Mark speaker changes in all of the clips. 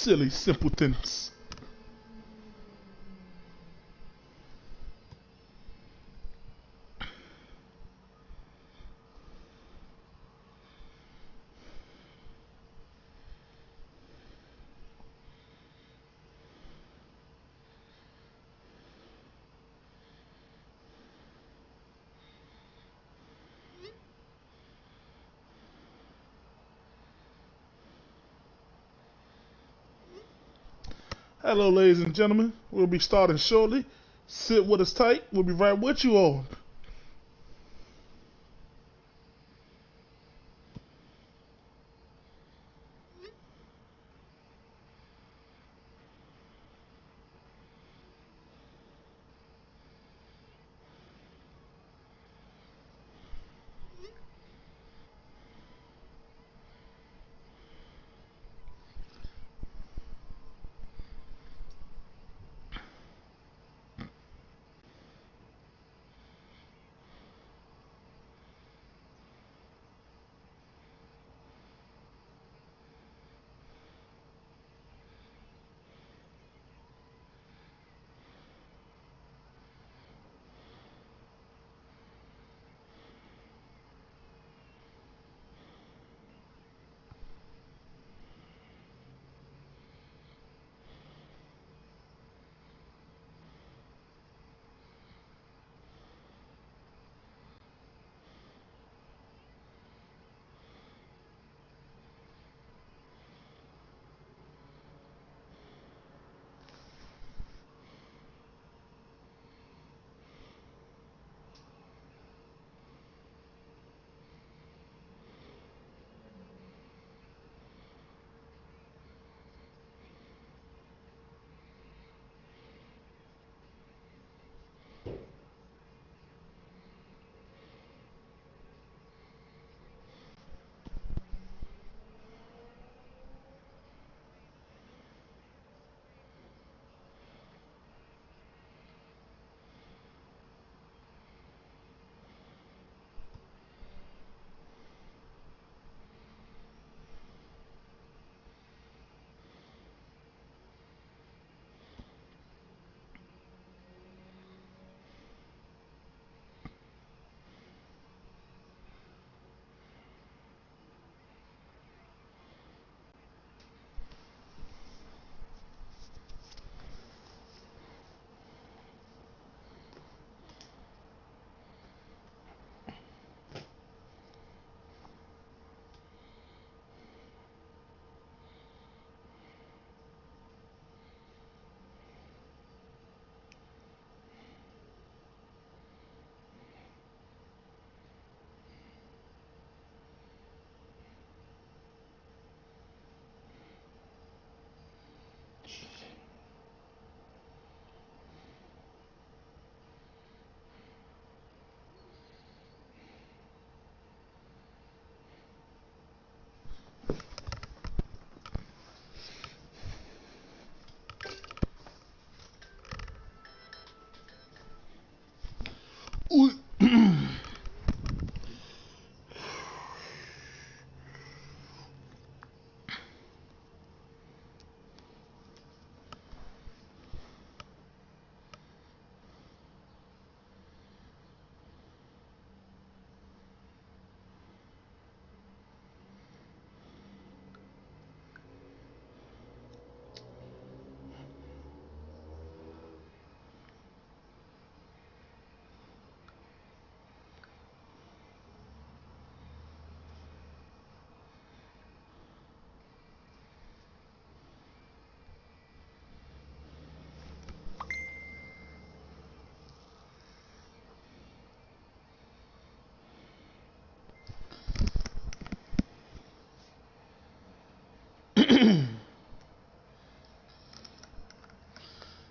Speaker 1: silly simpletons. Hello, ladies and gentlemen. We'll be starting shortly. Sit with us tight. We'll be right with you all.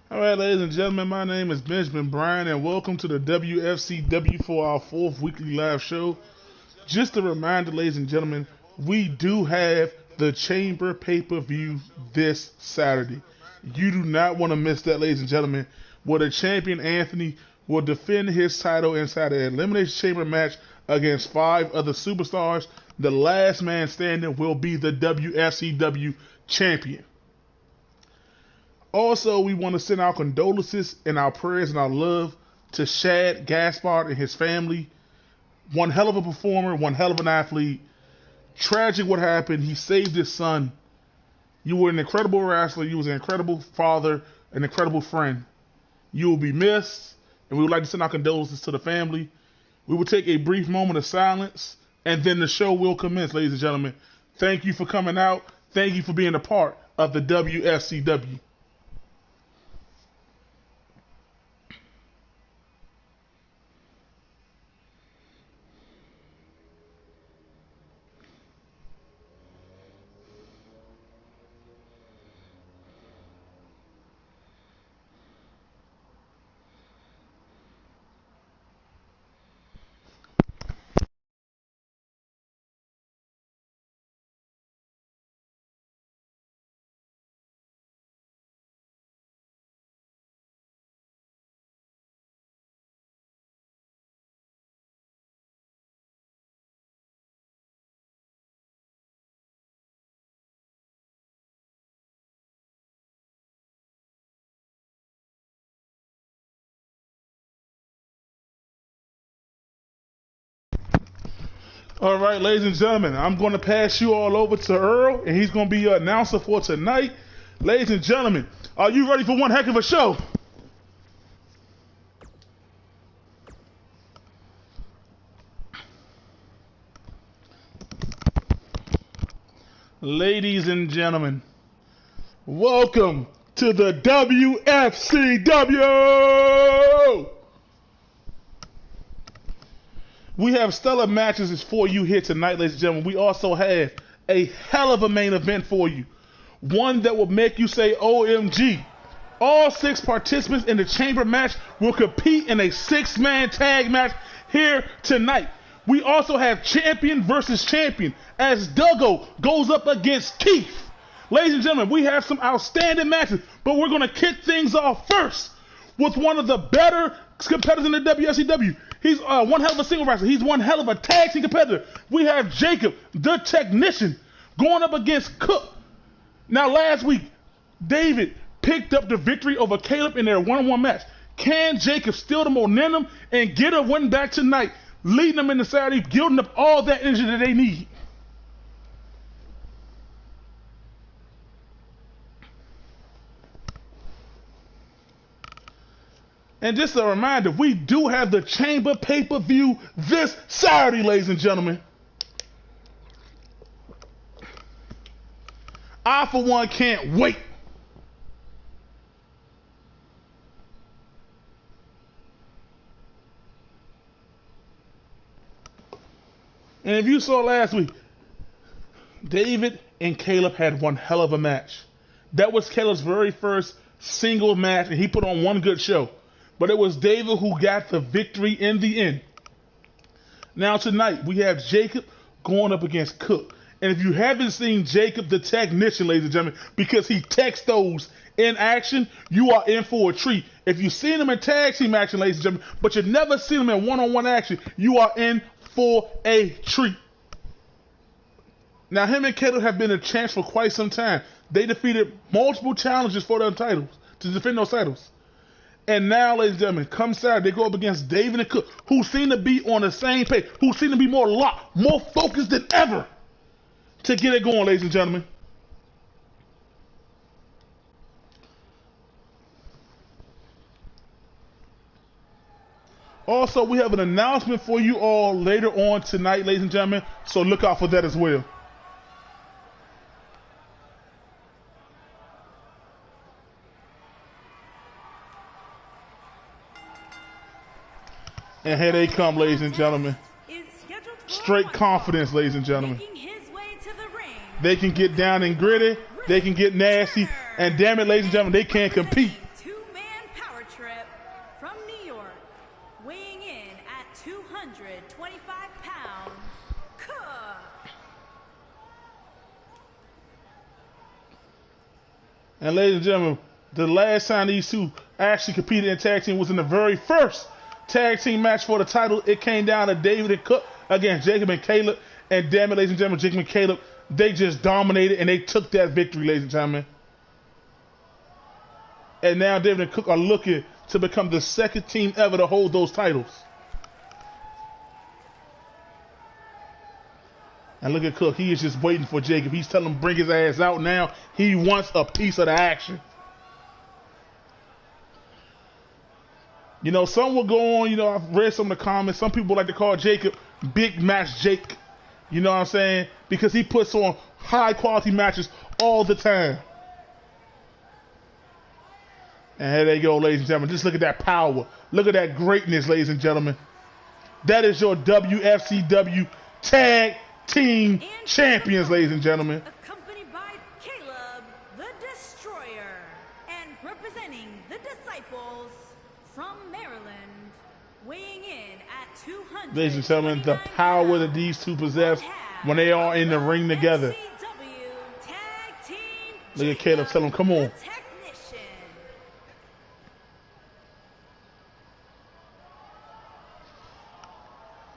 Speaker 1: All right, ladies and gentlemen, my name is Benjamin Bryan, and welcome to the WFCW for our fourth weekly live show. Just a reminder, ladies and gentlemen, we do have the Chamber pay-per-view this Saturday. You do not want to miss that, ladies and gentlemen, where the champion Anthony will defend his title inside an Elimination Chamber match against 5 other superstars. The last man standing will be the WFCW champion. Also, we want to send our condolences and our prayers and our love to Shad Gaspard and his family. One hell of a performer, one hell of an athlete. Tragic what happened. He saved his son. You were an incredible wrestler. You was an incredible father, an incredible friend. You will be missed, and we would like to send our condolences to the family. We will take a brief moment of silence, and then the show will commence, ladies and gentlemen. Thank you for coming out. Thank you for being a part of the WFCW. All right, ladies and gentlemen, I'm going to pass you all over to Earl, and he's going to be your announcer for tonight. Ladies and gentlemen, are you ready for one heck of a show? Ladies and gentlemen, welcome to the WFCW! We have stellar matches for you here tonight, ladies and gentlemen. We also have a hell of a main event for you. One that will make you say, OMG. All 6 participants in the chamber match will compete in a 6-man tag match here tonight. We also have champion versus champion as Duggo goes up against Keith. Ladies and gentlemen, we have some outstanding matches, but we're going to kick things off first with one of the better competitors in the WFCW. He's one hell of a single wrestler. He's one hell of a tag team competitor. We have Jacob, the technician, going up against Cook. Now, last week, David picked up the victory over Caleb in their one-on-one match. Can Jacob steal the momentum and get a win back tonight, leading them into Saturday, building up all that energy that they need? And just a reminder, we do have the Chamber pay-per-view this Saturday, ladies and gentlemen. I, for one, can't wait. And if you saw last week, David and Caleb had one hell of a match. That was Caleb's very first single match, and he put on one good show. But it was David who got the victory in the end. Now tonight, we have Jacob going up against Cook. And if you haven't seen Jacob the technician, ladies and gentlemen, because he techs those in action, you are in for a treat. If you've seen him in tag team action, ladies and gentlemen, but you've never seen him in one-on-one action, you are in for a treat. Now, him and Caleb have been a champs for quite some time. They defeated multiple challenges for their titles, to defend those titles. And now, ladies and gentlemen, come Saturday, they go up against David and Cook, who seem to be on the same page, who seem to be more locked, more focused than ever to get it going, ladies and gentlemen. Also, we have an announcement for you all later on tonight, ladies and gentlemen, so look out for that as well. And here they come, ladies and gentlemen. Straight confidence, ladies and gentlemen. They can get down and gritty. They can get nasty. And damn it, ladies and gentlemen, they can't compete.
Speaker 2: Two-man power trip from New York, weighing in at 225 pounds, Cook.
Speaker 1: And ladies and gentlemen, the last time these two actually competed in tag team was in the very first tag team match for the title. It came down to David and Cook against Jacob and Caleb. And damn it, ladies and gentlemen, Jacob and Caleb, they just dominated and they took that victory, ladies and gentlemen. And now David and Cook are looking to become the second team ever to hold those titles. And look at Cook. He is just waiting for Jacob. He's telling him bring his ass out now. He wants a piece of the action. You know, some will go on, you know, I've read some of the comments. Some people like to call Jacob Big Match Jake. You know what I'm saying? Because he puts on high quality matches all the time. And here they go, ladies and gentlemen. Just look at that power. Look at that greatness, ladies and gentlemen. That is your WFCW Tag Team Champions, ladies and gentlemen.
Speaker 2: Accompanied by Caleb, the Destroyer, and representing the Disciples from Maryland, weighing in at 200.
Speaker 1: Ladies and gentlemen, the power that these two possess when they are in the ring together. Look at Caleb, tell him, come on.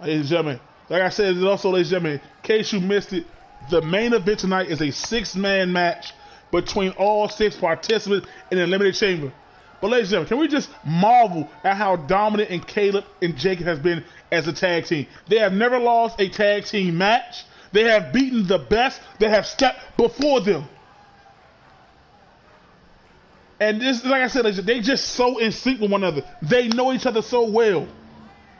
Speaker 1: Ladies and gentlemen, like I said, also, ladies and gentlemen, in case you missed it, the main event tonight is a 6-man match between all 6 participants in the Eliminated Chamber. But ladies and gentlemen, can we just marvel at how dominant and Caleb and Jacob has been as a tag team? They have never lost a tag team match. They have beaten the best that have stepped before them. And this, like I said, they just so in sync with one another. They know each other so well.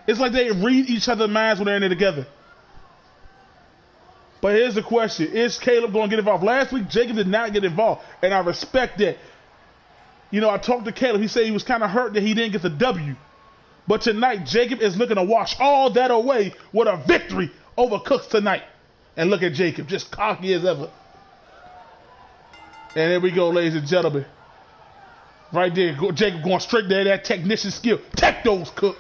Speaker 1: It's like they read each other's minds when they're in there together. But here's the question. Is Caleb going to get involved? Last week, Jacob did not get involved. And I respect that. You know, I talked to Caleb. He said he was kind of hurt that he didn't get the W. But tonight, Jacob is looking to wash all that away with a victory over Cooks tonight. And look at Jacob, just cocky as ever. And here we go, ladies and gentlemen. Right there, Jacob going straight there, that technician skill. Tech those, Cook.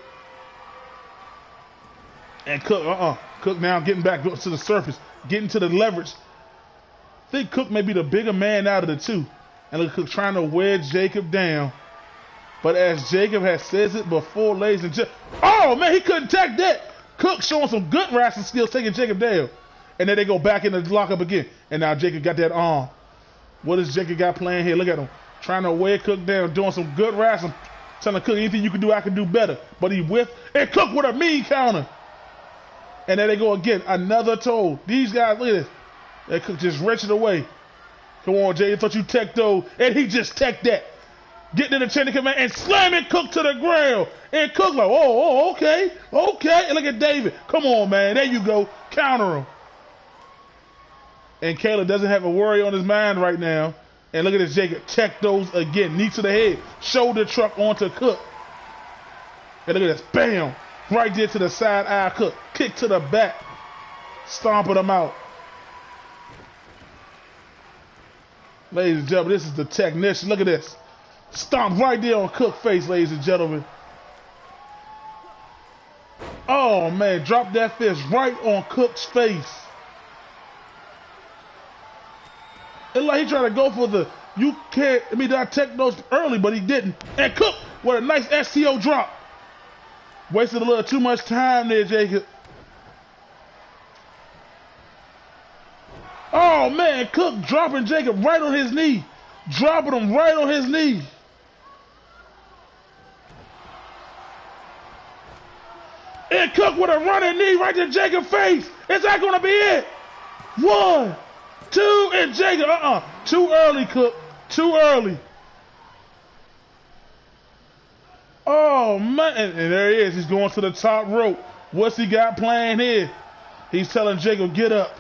Speaker 1: And Cook, Cook now getting back to the surface, getting to the leverage. I think Cook may be the bigger man out of the two. And look, Cook trying to wedge Jacob down. But as Jacob has said it before, ladies and gentlemen. Oh, man, he couldn't tech that. Cook showing some good wrestling skills, taking Jacob down. And then they go back in the lockup again. And now Jacob got that arm. What does Jacob got playing here? Look at him. Trying to wear Cook down, doing some good wrestling. Telling Cook, anything you can do, I can do better. But he whiffed. And Cook with a mean counter. And there they go again. Another toe. These guys, look at this. They Cook just wrenching away. Come on, Jay. I thought you teched those. And he just teched that. Getting in the chain of command and slamming Cook to the ground. And Cook like, oh, okay. Okay. And look at David. Come on, man. There you go. Counter him. And Caleb doesn't have a worry on his mind right now. And look at this, Jacob. Tech those again. Knee to the head. Shoulder truck onto Cook. And look at this. Bam. Right there to the side eye Cook. Kick to the back. Stomping him out. Ladies and gentlemen, this is the technician. Look at this. Stomp right there on Cook's face, ladies and gentlemen. Oh, man. Drop that fist right on Cook's face. It's like he trying to go for the, you can't, I mean, I tech those early, but he didn't. And Cook with a nice STO drop. Wasted a little too much time there, Jacob. Oh, man, Cook dropping Jacob right on his knee. Dropping him right on his knee. And Cook with a running knee right to Jacob's face. Is that going to be it? 1, 2, and Jacob, too early, Cook. Too early. Oh, man. And there he is. He's going to the top rope. What's he got playing here? He's telling Jacob, get up.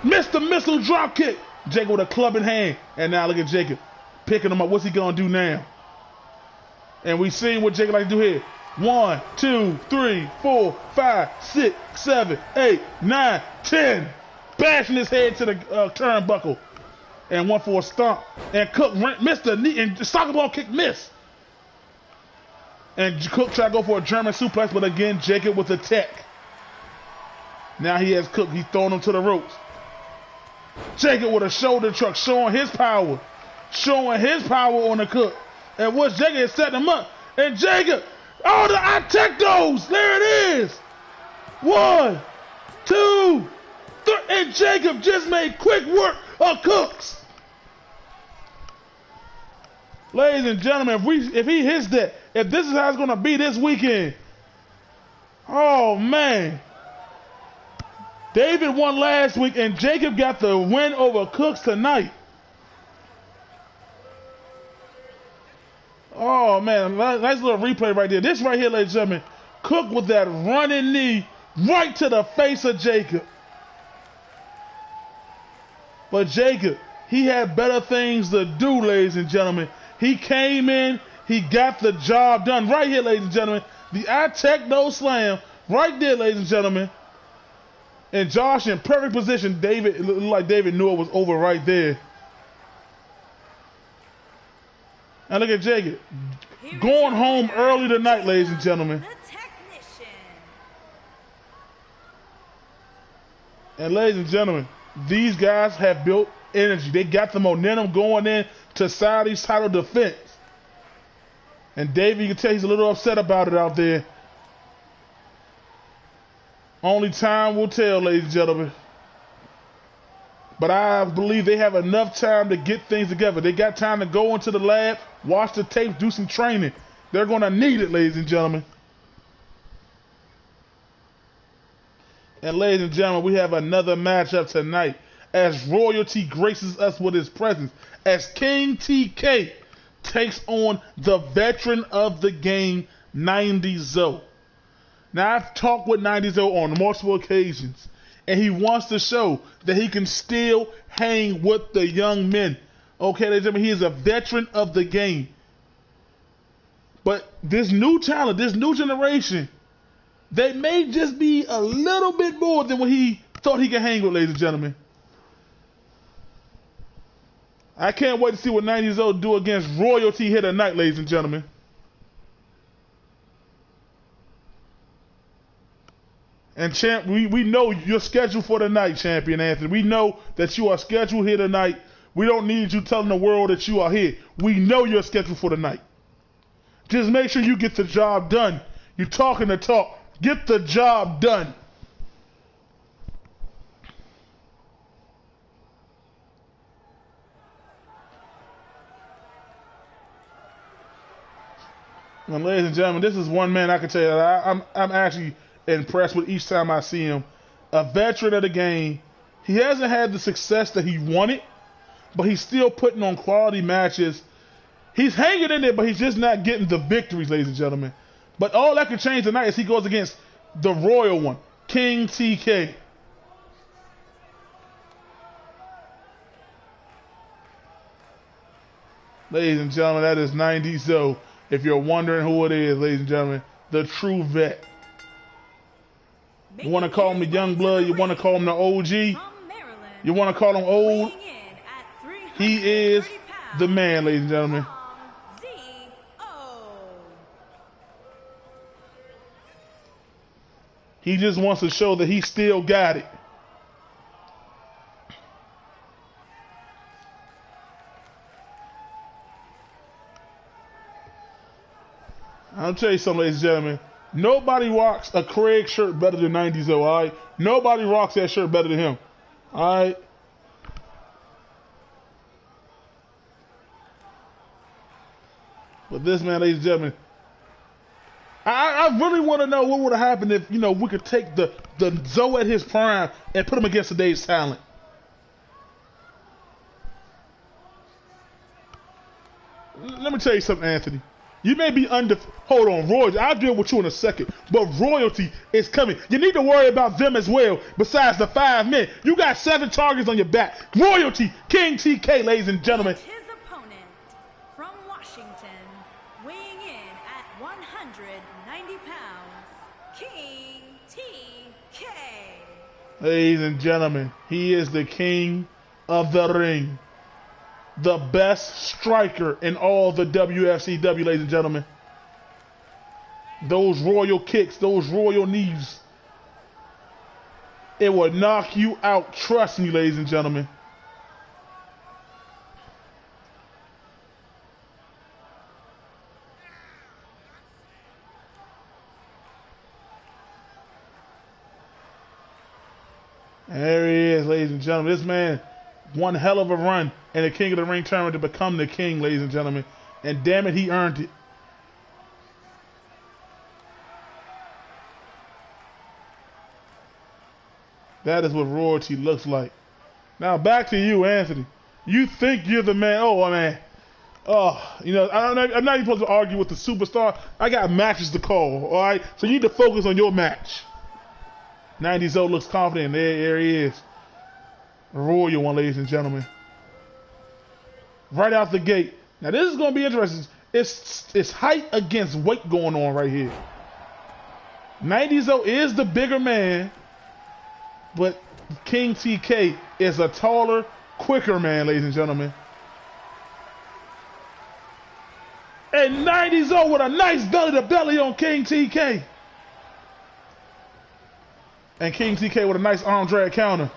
Speaker 1: Missed the missile drop kick. Jacob with a club in hand. And now look at Jacob picking him up. What's he going to do now? And we seen what Jacob like to do here. 1, 2, 3, 4, 5, 6, 7, 8, 9, 10. Bashing his head to the turnbuckle. And one for a stomp. And Cook missed the knee. And the soccer ball kick missed. And Cook tried to go for a German suplex. But again, Jacob with the tech. Now he has Cook. He's throwing him to the ropes. Jacob with a shoulder truck. Showing his power. Showing his power on the Cook. And what's Jacob is setting him up. And Jacob. Oh, I tech those. There it is. 1, 2, 3. And Jacob just made quick work of Cooks. Ladies and gentlemen, if he hits that, if this is how it's going to be this weekend, oh man. David won last week, and Jacob got the win over Cooks tonight. Oh man, nice little replay right there. This right here, ladies and gentlemen, Cook with that running knee right to the face of Jacob. But Jacob, he had better things to do, ladies and gentlemen. He came in, he got the job done. Right here, ladies and gentlemen, the I-Techno slam right there, ladies and gentlemen. And Josh in perfect position. David, it looked like David knew it was over right there. And look at Jacob going home early tonight, ladies and gentlemen. And ladies and gentlemen, these guys have built energy. They got the momentum going in to Saudi's title defense. And David, you can tell he's a little upset about it out there. Only time will tell, ladies and gentlemen. But I believe they have enough time to get things together. They got time to go into the lab, watch the tape, do some training. They're going to need it, ladies and gentlemen. And ladies and gentlemen, we have another matchup tonight as Royalty graces us with his presence as King TK takes on the veteran of the game, 90 Zoe. Now, I've talked with 90 Zoe on multiple occasions, and he wants to show that he can still hang with the young men. Okay, ladies and gentlemen, he is a veteran of the game. But this new talent, this new generation, they may just be a little bit more than what he thought he could hang with, ladies and gentlemen. I can't wait to see what 90 Zoe do against Royalty here tonight, ladies and gentlemen. And champ, we know you're scheduled for tonight, Champion Anthony. We know that you are scheduled here tonight. We don't need you telling the world that you are here. We know you're scheduled for tonight. Just make sure you get the job done. You're talking the talk. Get the job done. And ladies and gentlemen, this is one man I can tell you that I'm actually impressed with each time I see him. A veteran of the game. He hasn't had the success that he wanted, but he's still putting on quality matches. He's hanging in there, but he's just not getting the victories, ladies and gentlemen. But all that can change tonight is he goes against the royal one, King TK. Ladies and gentlemen, that is 90 Zoe. If you're wondering who it is, ladies and gentlemen, the true vet. You want to call him the young blood, you want to call him the OG, you want to call him old, he is the man, ladies and gentlemen. He just wants to show that he still got it. I'll tell you something, ladies and gentlemen. Nobody rocks a Craig shirt better than 90 Zoe, alright? Nobody rocks that shirt better than him. Alright? But this man, ladies and gentlemen, I really want to know what would have happened if, we could take the Zoe at his prime and put him against today's talent. Let me tell you something, Anthony. You may be hold on, Royalty. I'll deal with you in a second. But Royalty is coming. You need to worry about them as well. Besides the 5 men, you got 7 targets on your back. Royalty, King TK, ladies and gentlemen.
Speaker 2: His opponent from Washington, weighing in at 190 pounds, King TK.
Speaker 1: Ladies and gentlemen, he is the king of the ring. The best striker in all the WFCW, ladies and gentlemen. Those royal kicks, those royal knees. It will knock you out. Trust me, ladies and gentlemen. And there he is, ladies and gentlemen. This man, one hell of a run in the King of the Ring tournament to become the king, ladies and gentlemen. And damn it, he earned it. That is what royalty looks like. Now back to you, Anthony. You think you're the man. Oh, man. Oh, you know, I'm not even supposed to argue with the superstar. I got matches to call, all right? So you need to focus on your match. 90s O looks confident. There he is. A royal one, ladies and gentlemen. Right out the gate. Now, this is going to be interesting. It's height against weight going on right here. 90s O is the bigger man, but King TK is a taller, quicker man, ladies and gentlemen. And 90s O with a nice belly to belly on King TK. And King TK with a nice arm drag counter.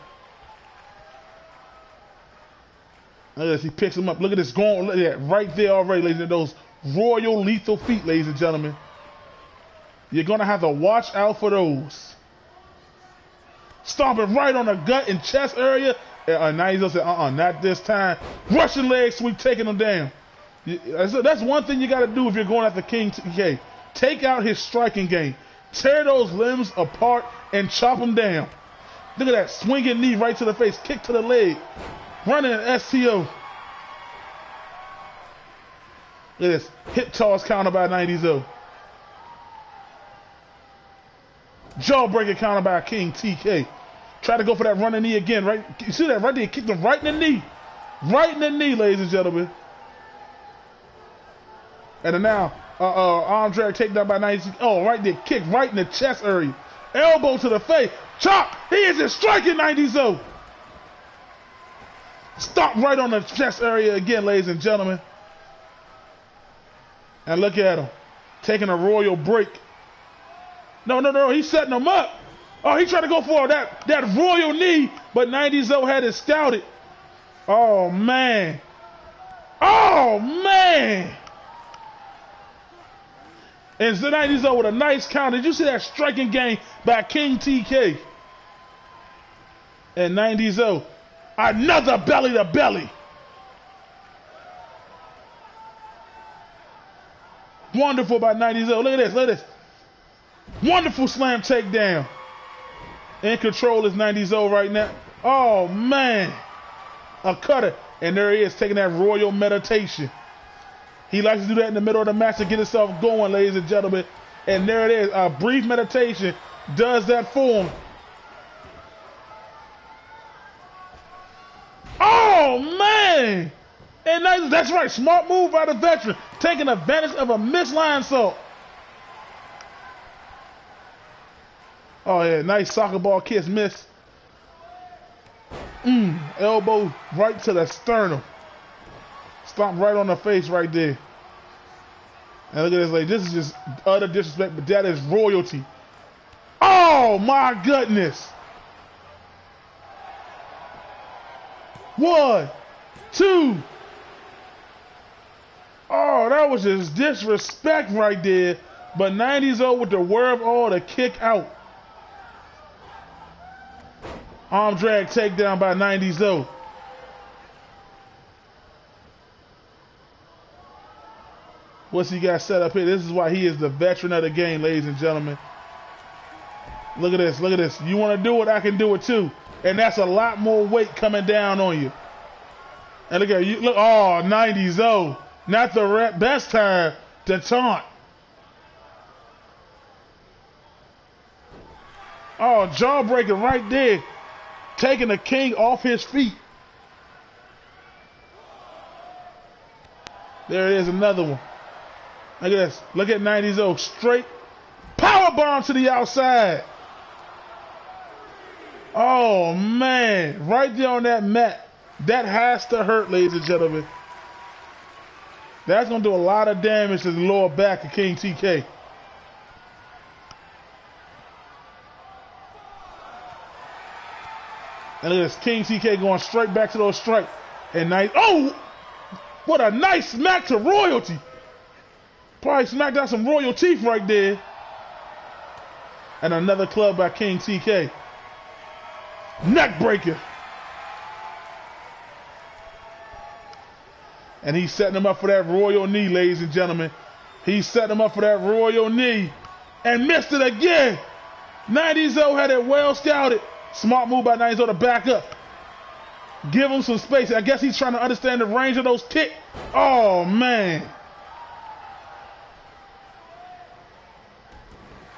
Speaker 1: Look at this, he picks him up. Look at this going, look at that, right there already, ladies and those royal lethal feet, ladies and gentlemen. You're gonna have to watch out for those. Stomping right on the gut and chest area. And 90s O said, not this time. Russian leg sweep, taking him down. That's one thing you got to do if you're going after King TK. Take out his striking game. Tear those limbs apart and chop him down. Look at that swinging knee right to the face, kick to the leg. Running an STO. Look at this hip toss counter by 90s O. Jawbreaker counter by King TK. Try to go for that running knee again, right? You see that right there? Kicked him right in the knee. Right in the knee, ladies and gentlemen. And then now, arm drag takedown by 90s. Oh, right there. Kick right in the chest area. Elbow to the face. Chop! He is just striking 90s O. Stop right on the chest area again, ladies and gentlemen. And look at him. Taking a royal break. No. He's setting him up. Oh, he tried to go for that royal knee, but 90s O had it scouted. Oh, man. Oh, man. And 90s O with a nice counter. Did you see that striking game by King TK? And 90s O, another belly to belly. Wonderful by 90s O. Look at this. Wonderful slam takedown. In control is 90s O right now. Oh, man. A cutter. And there he is taking that royal meditation. He likes to do that in the middle of the match to get himself going, ladies and gentlemen. And there it is. A brief meditation does that for him. Oh, man. And that's right. Smart move by the veteran. Taking advantage of a missed line salt. Oh, yeah. Nice soccer ball kiss miss. Elbow right to the sternum. Stomp right on the face right there. And look at this, like, this is just utter disrespect, but that is royalty. Oh, my goodness. 1, 2. Oh, that was just disrespect right there. But 90s O with the wherewithal to kick out. Arm drag takedown by 90s O. What's he got set up here? This is why he is the veteran of the game, ladies and gentlemen. Look at this. Look at this. You want to do it, I can do it too. And that's a lot more weight coming down on you. And look at you. Look, oh, 90s O. Not the best time to taunt. Oh, jawbreaker right there. Taking the king off his feet. There it is, another one. Look at this. Look at 90s O. Straight power bomb to the outside. Oh, man. Right there on that mat. That has to hurt, ladies and gentlemen. That's going to do a lot of damage to the lower back of King TK. And look at this. King TK going straight back to those strikes. And nice. Oh! What a nice smack to royalty. Probably smacked out some royal teeth right there. And another club by King TK. Neck breaker. And he's setting him up for that royal knee, ladies and gentlemen. He's setting him up for that royal knee. And missed it again. 90-0 had it well scouted. Smart move by 90-0 to back up. Give him some space. I guess he's trying to understand the range of those kicks. Oh, man.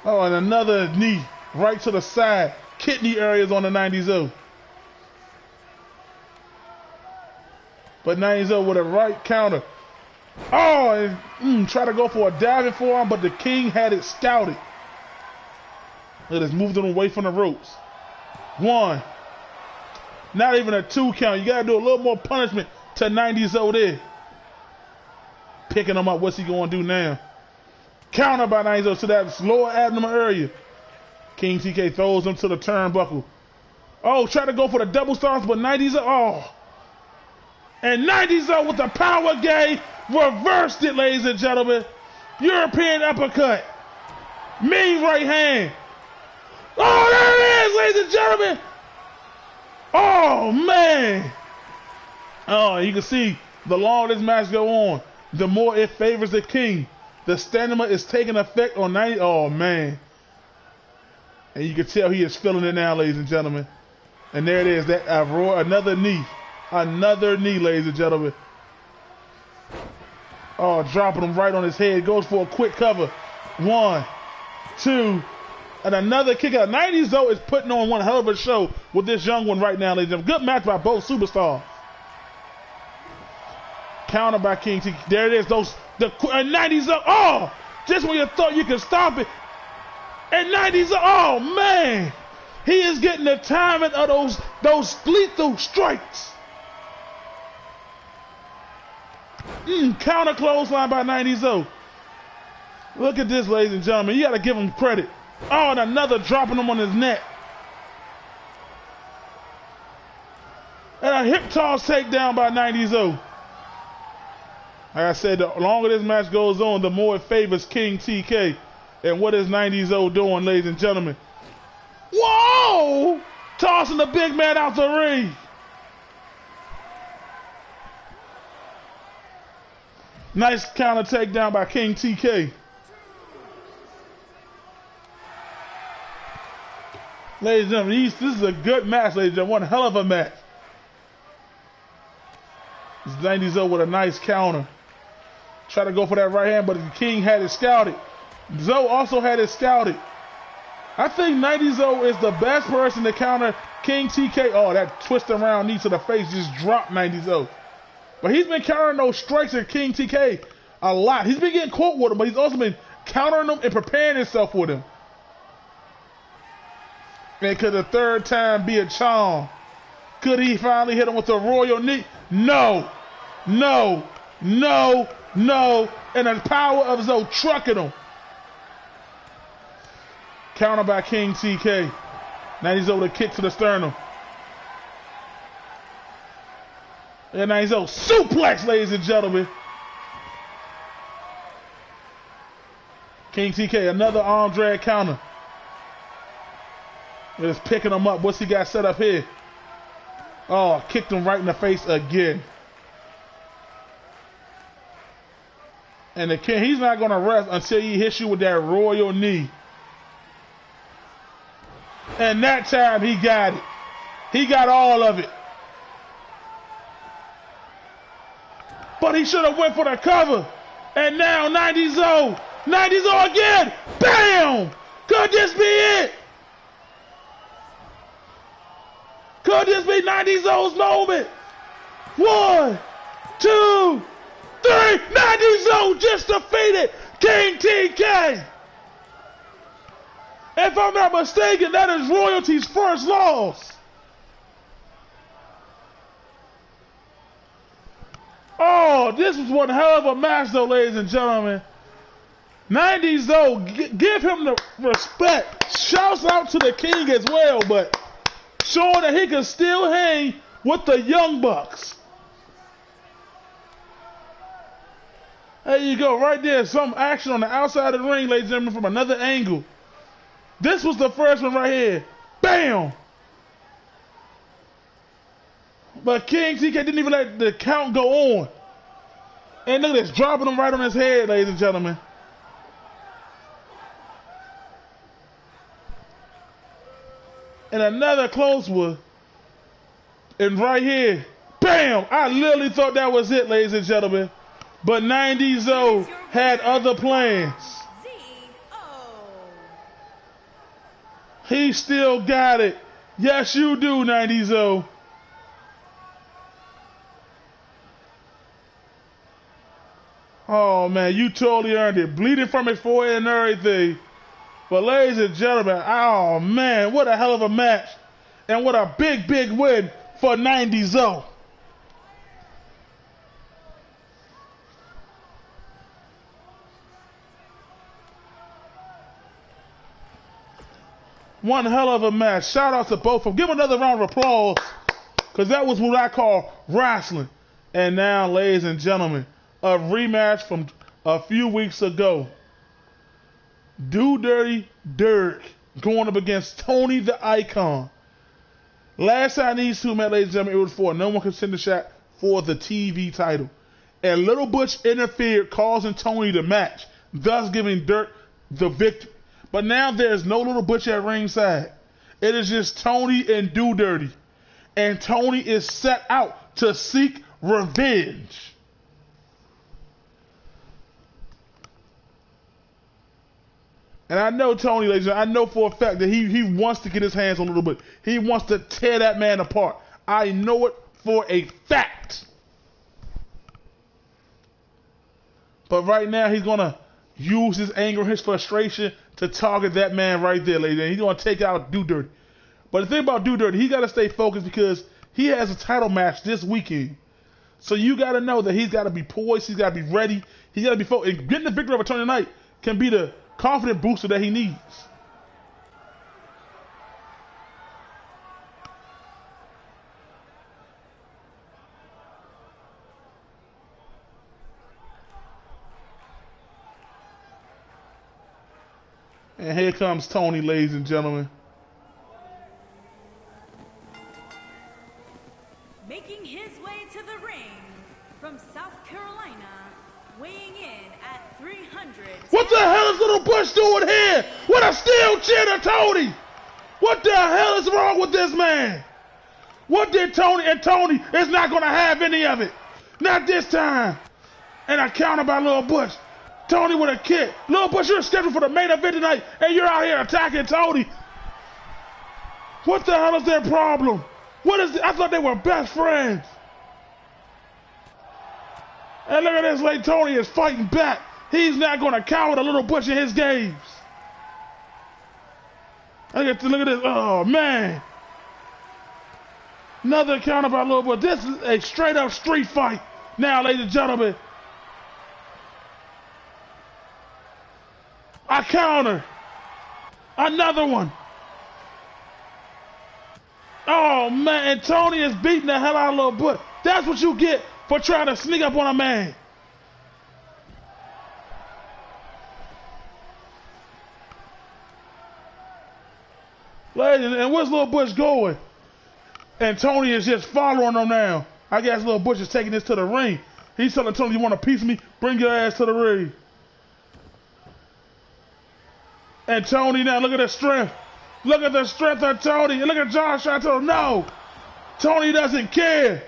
Speaker 1: Oh, and another knee right to the side. Kidney areas on the 90-0. But 90-0 with a right counter. Oh, and try to go for a diving forearm, but the King had it scouted. It has moved him away from the ropes. 1. Not even a 2 count. You got to do a little more punishment to 90-0 there. Picking him up. What's he going to do now? Counter by 90-0 to that lower abdomen area. King TK throws him to the turnbuckle. Oh, try to go for the double stars, but 90-0. Oh. And 90-0 with the power game reversed it, ladies and gentlemen. European uppercut. Mean right hand. Oh, there it is, ladies and gentlemen. Oh, man. Oh, you can see the longer this match go on, the more it favors the King. The stamina is taking effect on 90. Oh, man. And you can tell he is feeling it now, ladies and gentlemen. And there it is. That another knee. Another knee, ladies and gentlemen. Oh, dropping him right on his head. Goes for a quick cover. 1, 2, and another kick out. 90-0 is putting on one hell of a show with this young one right now, ladies and gentlemen. Good match by both superstars. Counter by King T. There it is. The 90-0. Oh, just when you thought you could stop it. And 90-0. Oh, man. He is getting the timing of those lethal strikes. Counter clothesline by 90-0. Look at this, ladies and gentlemen. You got to give him credit. Oh, and another dropping him on his neck. And a hip toss takedown by 90-0. Like I said, the longer this match goes on, the more it favors King TK. And what is 90-0 doing, ladies and gentlemen? Whoa! Tossing the big man out the ring. Nice counter takedown by King TK. Ladies and gentlemen, this is a good match, ladies and gentlemen. One hell of a match. It's 90-0 with a nice counter. Try to go for that right hand, but the King had it scouted. Zoe also had it scouted. I think 90-0 is the best person to counter King TK. Oh, that twist around knee to the face just dropped 90-0. But he's been countering those strikes at King TK a lot. He's been getting caught with them, but he's also been countering them and preparing himself with them. And could the third time be a charm? Could he finally hit him with a royal knee? No. No. No. No. And the power of Zoe trucking him. Counter by King TK. 90-0 with a kick to the sternum. And 90-0 suplex, ladies and gentlemen. King TK, another arm drag counter. Just picking him up. What's he got set up here? Oh, kicked him right in the face again. And the King, he's not going to rest until he hits you with that royal knee. And that time he got it. He got all of it. But he should have went for the cover. And now 90-0. 90-0 again. Bam! Could this be it? Could this be 90-0's moment? 1, 2, 3. 90-0 just defeated King TK. If I'm not mistaken, that is royalty's first loss. Oh, this was one hell of a match, though, ladies and gentlemen. 90-0, give him the respect. Shouts out to the King as well, but showing that he can still hang with the Young Bucks. There you go, right there. Some action on the outside of the ring, ladies and gentlemen, from another angle. This was the first one right here. Bam! But King TK didn't even let the count go on. And look at this, dropping him right on his head, ladies and gentlemen. And another close one. And right here, bam! I literally thought that was it, ladies and gentlemen. But 90-0 had other plans. He still got it. Yes, you do, 90-0. Oh, man, you totally earned it. Bleeding from his forehead and everything. But ladies and gentlemen, oh, man, what a hell of a match. And what a big, big win for 90-0. One hell of a match. Shout out to both of them. Give another round of applause, because that was what I call wrestling. And now, ladies and gentlemen, a rematch from a few weeks ago. Do Dirty Derrick going up against Tony the Icon. Last time these two met, ladies and gentlemen, it was for a no one contender shot for the TV title. And Little Butch interfered, causing Tony the match, thus giving Dirk the victory. But now there's no Little Butch at ringside. It is just Tony and Do Dirty. And Tony is set out to seek revenge. And I know Tony, ladies and gentlemen, I know for a fact that he wants to get his hands on Little Butch. He wants to tear that man apart. I know it for a fact. But right now he's going to use his anger, his frustration to target that man right there, ladies and gentlemen. He's going to take out Do Dirty. But the thing about Do Dirty, he got to stay focused because he has a title match this weekend. So you got to know that he's got to be poised, he's got to be ready, he's got to be focused. And getting the victory over Tony tonight can be the confident booster that he needs. And here comes Tony, ladies and gentlemen.
Speaker 2: Making his way to the ring from South Carolina, weighing in at 300.
Speaker 1: What the hell is Little Butch doing here? What a steel chair to Tony! What the hell is wrong with this man? What did Tony? And Tony is not going to have any of it. Not this time. And a counter by Little Butch. Tony with a kick. Little Butch, you're scheduled for the main event tonight, and you're out here attacking Tony. What the hell is their problem? What is? I thought they were best friends. And look at this, like Tony is fighting back. He's not going to cower to Little Butch in his games. Look at this. Oh, man. Another counter by Little Butch. This is a straight-up street fight. Now, ladies and gentlemen. A counter. Another one. Oh, man. And Tony is beating the hell out of Little Butch. That's what you get for trying to sneak up on a man. Ladies, and where's Little Butch going? And Tony is just following him now. I guess Little Butch is taking this to the ring. He's telling Tony, you want a piece of me? Bring your ass to the ring. And Tony now, look at the strength. Look at the strength of Tony. And look at Josh trying to tell him, no. Tony doesn't care.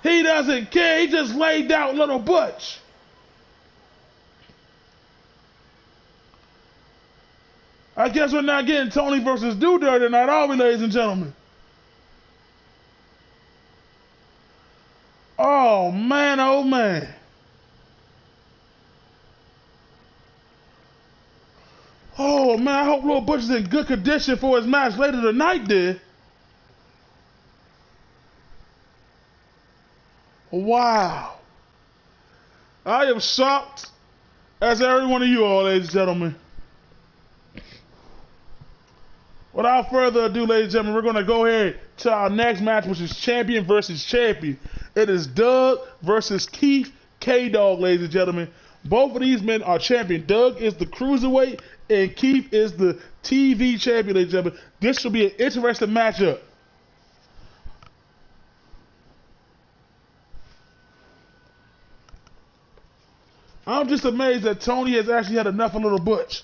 Speaker 1: He doesn't care. He just laid down Little Butch. I guess we're not getting Tony versus Do Dirty tonight, are we, ladies and gentlemen? Oh, man, oh, man. Oh, man, I hope Little Butch is in good condition for his match later tonight, there. Wow. I am shocked, as every one of you all, ladies and gentlemen. Without further ado, ladies and gentlemen, we're going to go ahead to our next match, which is champion versus champion. It is Doug versus Keith K-Dog, ladies and gentlemen. Both of these men are champion. Doug is the cruiserweight, and Keith is the TV champion, ladies and gentlemen. This should be an interesting matchup. I'm just amazed that Tony has actually had enough of Little Butch.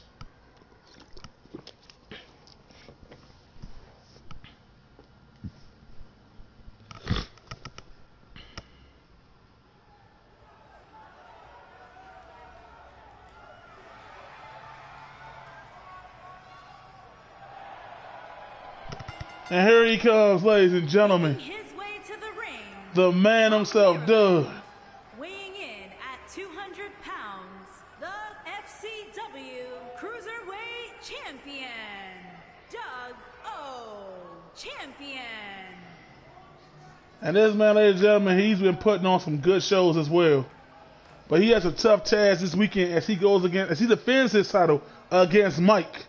Speaker 1: And here he comes, ladies and gentlemen.
Speaker 2: His way to the ring.
Speaker 1: The man himself, Doug.
Speaker 2: Weighing in at 200 pounds, the FCW Cruiserweight Champion, Doug O. Champion.
Speaker 1: And this man, ladies and gentlemen, he's been putting on some good shows as well. But he has a tough task this weekend as he defends his title against Mike.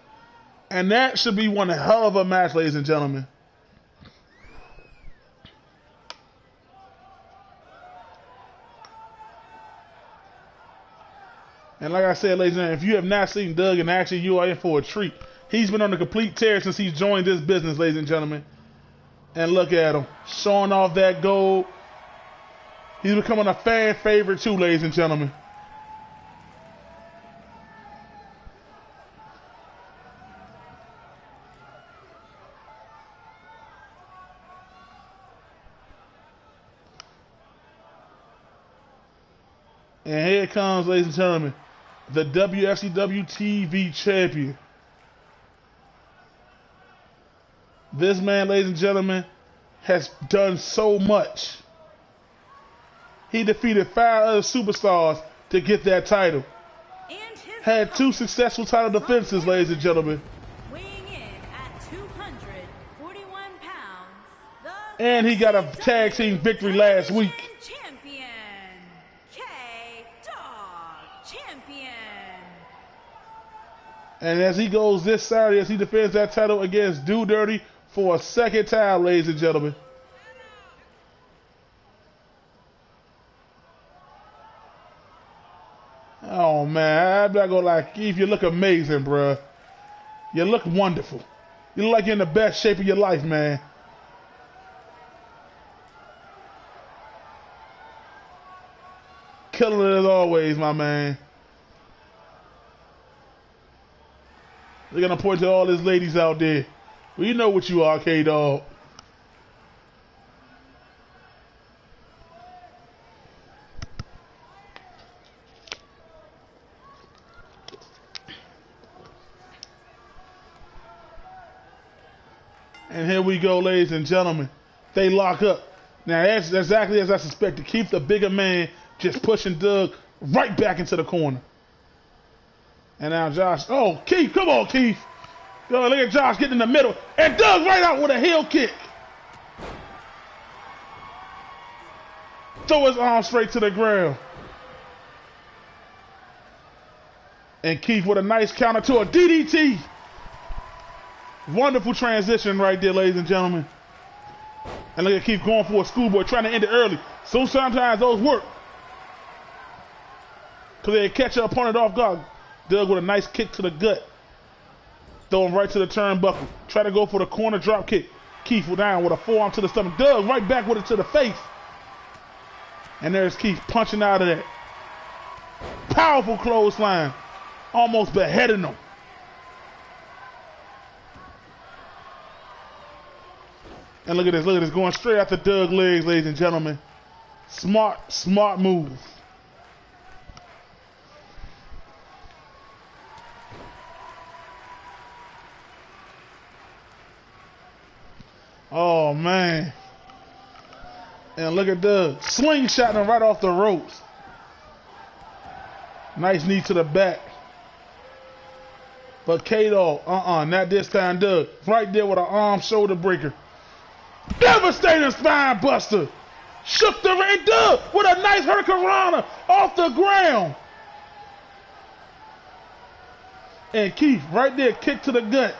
Speaker 1: And that should be one hell of a match, ladies and gentlemen. And like I said, ladies and gentlemen, if you have not seen Doug in action, you are in for a treat. He's been on a complete tear since he's joined this business, ladies and gentlemen. And look at him, showing off that gold. He's becoming a fan favorite too, ladies and gentlemen. And here it comes, ladies and gentlemen, the WFCW TV champion. This man, ladies and gentlemen, has done so much. He defeated 5 other superstars to get that title. Had 2 successful title defenses, ladies and gentlemen.
Speaker 2: Weighing in at 241 pounds,
Speaker 1: and he got a tag team victory last week. And as he goes this Saturday, as he defends that title against Do Dirty for a second time, ladies and gentlemen. Oh, man, I'm not going to lie. Keith, you look amazing, bruh. You look wonderful. You look like you're in the best shape of your life, man. Killing it as always, my man. They're going to point to all these ladies out there. Well, you know what you are, K-Dog. And here we go, ladies and gentlemen. They lock up. Now, that's exactly as I suspected. Keith, the bigger man, just pushing Doug right back into the corner. And now Josh, oh, Keith, come on, Keith. Yo, look at Josh getting in the middle. And Doug right out with a heel kick. Throw his arm straight to the ground. And Keith with a nice counter to a DDT. Wonderful transition right there, ladies and gentlemen. And look at Keith going for a schoolboy, trying to end it early. So sometimes those work. Because they catch your opponent off guard. Doug with a nice kick to the gut. Throw him right to the turnbuckle. Try to go for the corner drop kick. Keith down with a forearm to the stomach. Doug right back with it to the face. And there's Keith punching out of that. Powerful clothesline. Almost beheading him. And look at this, going straight after Doug's legs, ladies and gentlemen. Smart move. Oh, man. And look at Doug. Slingshotting him right off the ropes. Nice knee to the back. But K-Dog, not this time, Doug. Right there with an arm shoulder breaker. Devastating spine buster. Shook the ring. Doug with a nice hurricanrana off the ground. And Keith right there, kick to the gut.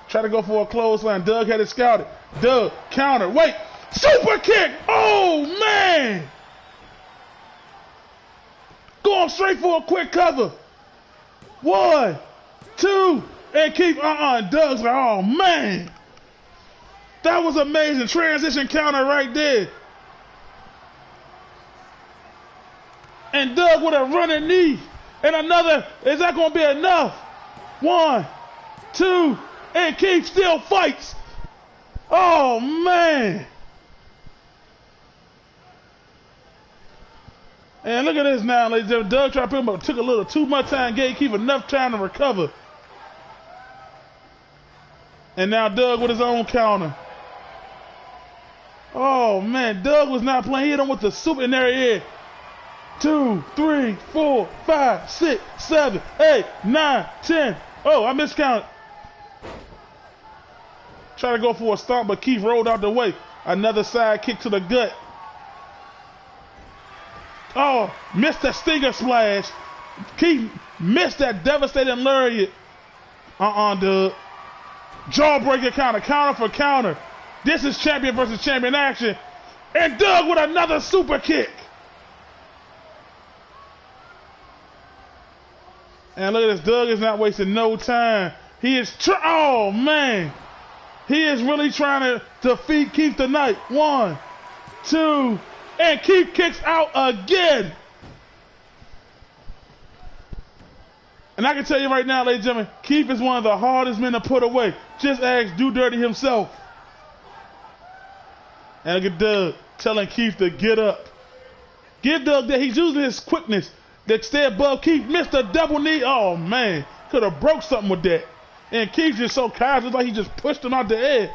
Speaker 1: Try to go for a clothesline. Doug had it scouted. Doug counter. Wait. Super kick. Oh, man. Going straight for a quick cover. 1, 2, and Keith. Doug's like, oh, man. That was amazing. Transition counter right there. And Doug with a running knee. And another. Is that going to be enough? 1, 2, and Keith still fights. Oh, man. And look at this now, ladies and gentlemen. Doug tried to put him up, took a little too much time, gave Keith enough time to recover. And now Doug with his own counter. Oh, man. Doug was not playing. He hit him with the super in their ear. 2, 3, 4, 5, 6, 7, 8, 9, 10. Oh, I miscounted. Trying to go for a stomp, but Keith rolled out the way. Another side kick to the gut. Oh, missed the stinger splash. Keith missed that devastating lariat. Doug. Jawbreaker counter, counter for counter. This is champion versus champion action. And Doug with another super kick. And look at this, Doug is not wasting no time. He is, oh man. He is really trying to defeat Keith tonight. 1, 2, and Keith kicks out again. And I can tell you right now, ladies and gentlemen, Keith is one of the hardest men to put away. Just ask Do Dirty himself. And look at Doug telling Keith to get up. Give Doug that. He's using his quickness to stay above Keith. Missed a double knee. Oh, man. Could have broke something with that. And Keith just so casual, like he just pushed him out the air.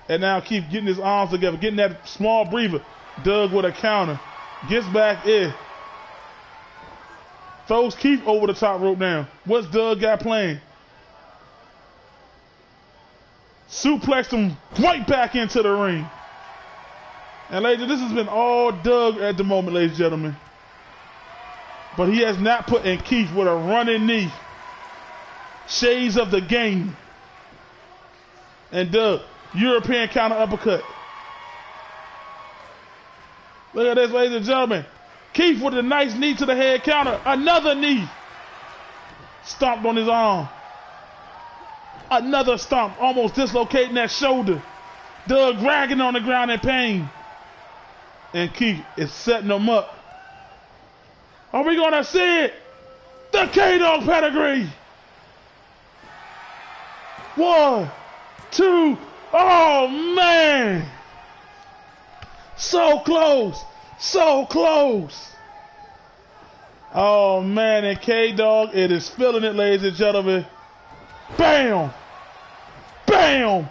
Speaker 1: And now Keith getting his arms together, getting that small breather. Doug with a counter. Gets back in. Throws Keith over the top rope now. What's Doug got playing? Suplexed him right back into the ring. And ladies, this has been all Doug at the moment, ladies and gentlemen. But he has not put in Keith with a running knee. Shades of the game. And Doug, European counter uppercut. Look at this, ladies and gentlemen. Keith with a nice knee to the head counter. Another knee. Stomped on his arm. Another stomp, almost dislocating that shoulder. Doug dragging on the ground in pain. And Keith is setting him up. Are we going to see it? The K-Dog pedigree. 1, 2. Oh, man. So close. So close. Oh, man. And K-Dog, it is feeling it, ladies and gentlemen. Bam. Bam.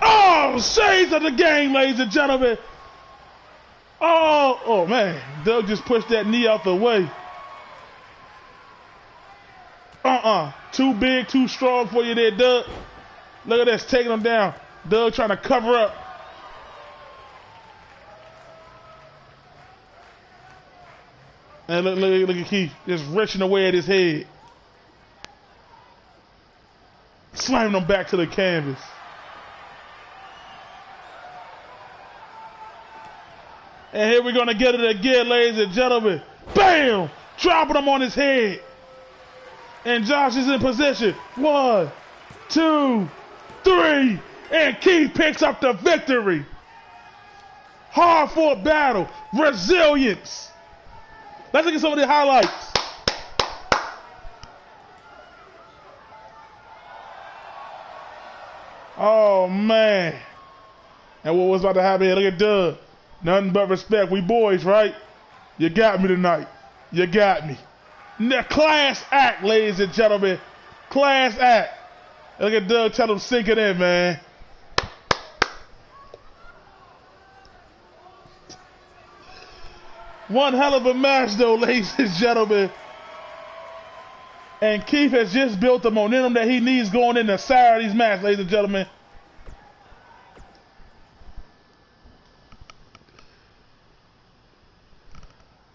Speaker 1: Oh, shades of the game, ladies and gentlemen. Oh, man. Doug just pushed that knee out the way. Too big, too strong for you there, Doug. Look at this, taking him down. Doug trying to cover up. And look at Keith just wrenching away at his head. Slamming him back to the canvas. And here we're going to get it again, ladies and gentlemen. Bam! Dropping him on his head. And Josh is in position. 1, 2, 3. And Keith picks up the victory. Hard fought battle. Resilience. Let's look at some of the highlights. Oh, man. And what was about to happen here? Look at Doug. Nothing but respect. We boys, right? You got me tonight. You got me. The class act, ladies and gentlemen. Class act. Look at Doug, tell him sink it in, man. One hell of a match, though, ladies and gentlemen. And Keith has just built the momentum that he needs going into Saturday's match, ladies and gentlemen.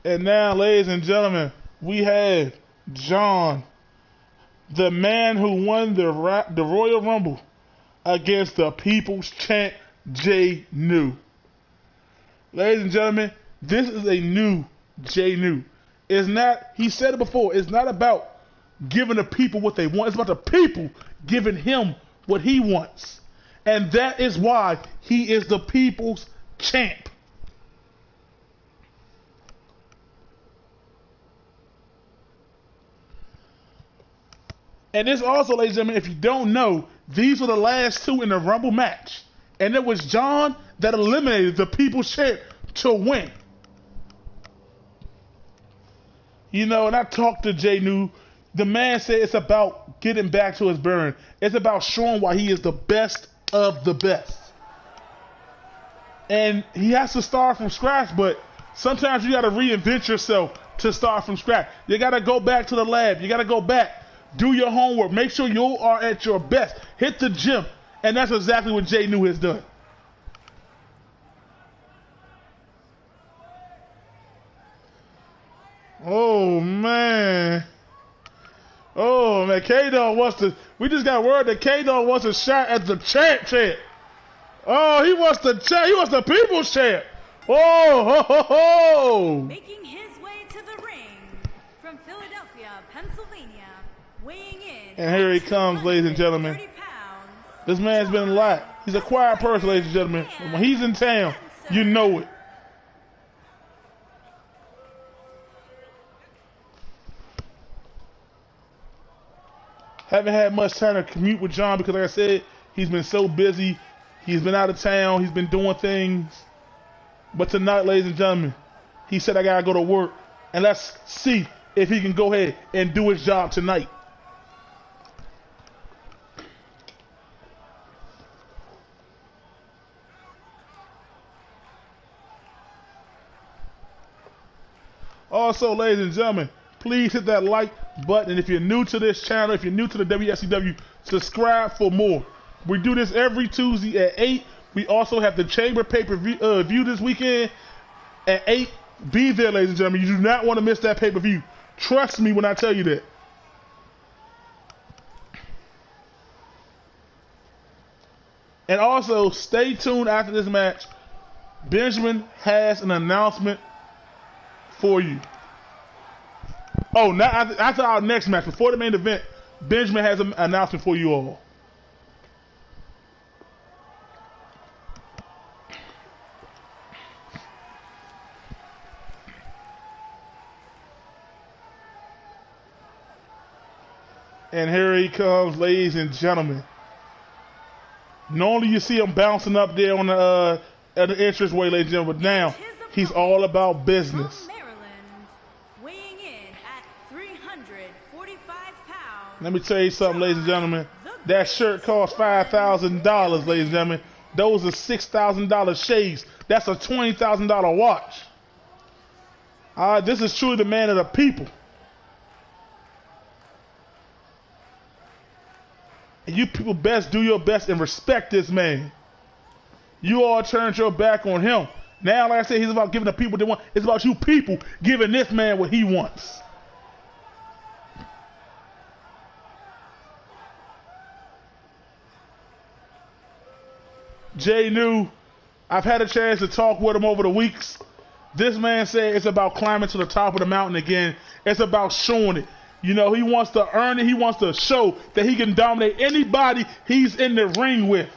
Speaker 1: And now, ladies and gentlemen, we have John, the man who won the Royal Rumble against the People's Champ, Jay New. Ladies and gentlemen, this is a new Jay New. It's not, he said it before, it's not about giving the people what they want. It's about the people giving him what he wants. And that is why he is the people's champ. And this also, ladies and gentlemen, if you don't know, these were the last two in the Rumble match. And it was John that eliminated the People's Champ to win. You know, and I talked to Jay New. The man said it's about getting back to his burn. It's about showing why he is the best of the best. And he has to start from scratch, but sometimes you got to reinvent yourself to start from scratch. You got to go back to the lab. You got to go back. Do your homework. Make sure you are at your best. Hit the gym. And that's exactly what Jay New has done. Oh, man. Oh, man. K-Dog wants to... We just got word that K-Dog wants a shot at the champ. Oh, he wants the champ. He wants the people's champ. Oh, ho, ho, ho.
Speaker 2: Making his way to the ring from Philadelphia, Pennsylvania, weighing in.
Speaker 1: And here he comes, ladies and gentlemen. This man's been a lot. He's a quiet person, ladies and gentlemen. And when he's in town, you know it. Haven't had much time to commute with John because, like I said, he's been so busy. He's been out of town. He's been doing things. But tonight, ladies and gentlemen, he said, I got to go to work. And let's see if he can go ahead and do his job tonight. Also, ladies and gentlemen, please hit that like button. And if you're new to this channel, if you're new to the WFCW, subscribe for more. We do this every Tuesday at 8. We also have the Chamber pay-per-view this weekend at 8. Be there, ladies and gentlemen. You do not want to miss that pay-per-view. Trust me when I tell you that. And also, stay tuned after this match. Benjamin has an announcement for you. Oh, now after our next match, before the main event, Benjamin has an announcement for you all. And here he comes, ladies and gentlemen. Normally you see him bouncing up there on the entranceway, ladies and gentlemen, but now he's all about business. Let me tell you something, ladies and gentlemen. That shirt costs $5,000, ladies and gentlemen. Those are $6,000 shades. That's a $20,000 watch. This is truly the man of the people. And you people best do your best and respect this man. You all turned your back on him. Now, like I said, he's about giving the people what they want. It's about you people giving this man what he wants. Jay New, I've had a chance to talk with him over the weeks. This man said it's about climbing to the top of the mountain again. It's about showing it. You know, he wants to earn it. He wants to show that he can dominate anybody he's in the ring with.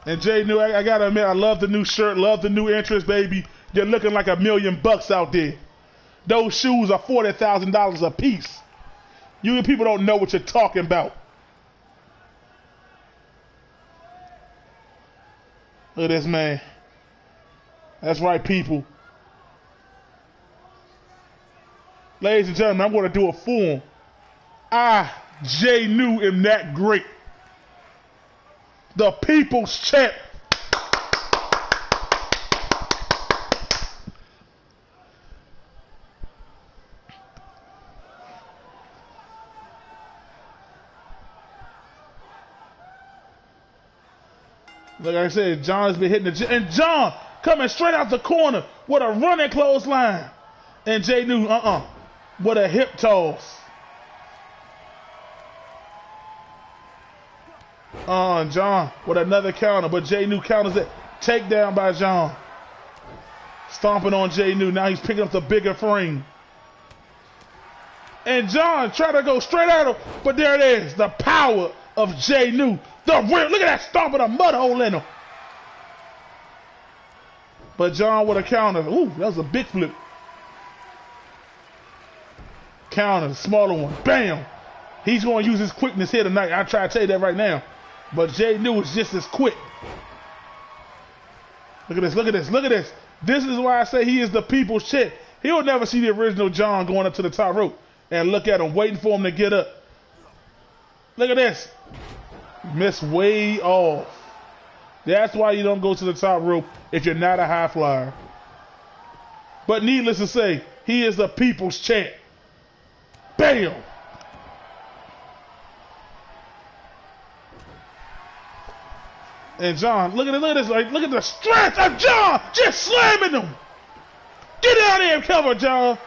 Speaker 1: And Jay New, I gotta admit, I love the new shirt, love the new entrance, baby. You're looking like $1 million out there. Those shoes are $40,000 a piece. You people don't know what you're talking about. Look at this man. That's right, people. Ladies and gentlemen, I'm going to do it for him. Jay New, am that great. The people's champ. Like I said, John's been hitting the gym. And John coming straight out the corner with a running clothesline. And Jay New, with a hip toss. John with another counter, but Jay New counters it. Takedown by John. Stomping on Jay New. Now he's picking up the bigger frame. And John tried to go straight at him, but there it is. The power of Jay New The rear. Look at that stomp with a mud hole in him. But John with a counter. Ooh, that was a big flip. Counter, smaller one. Bam. He's going to use his quickness here tonight. I try to tell you that right now. But Jay New is just as quick. Look at this, look at this, look at this. This is why I say he is the people's champ. He'll never see the original John going up to the top rope and look at him, waiting for him to get up. Look at this. Miss way off. That's why you don't go to the top rope if you're not a high flyer. But needless to say, he is the people's champ. Bam! And John, look at this, like, look at the strength of John, just slamming him. Get out there and cover, John.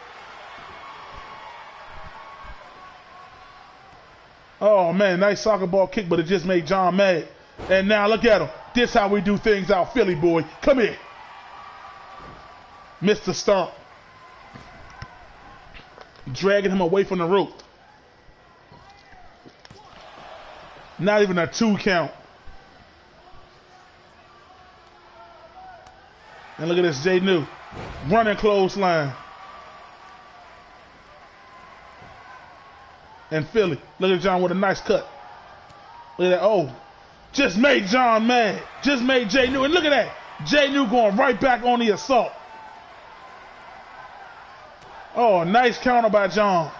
Speaker 1: Oh man, nice soccer ball kick, but it just made John mad. And now look at him. This how we do things out Philly, boy. Come here. Mr. Stomp. Dragging him away from the rope. Not even a 2 count. And look at this, Jay New. Running clothesline. And Philly. Look at John with a nice cut. Look at that. Oh. Just made John mad. Just made Jay New. And look at that. Jay New going right back on the assault. Oh, nice counter by John.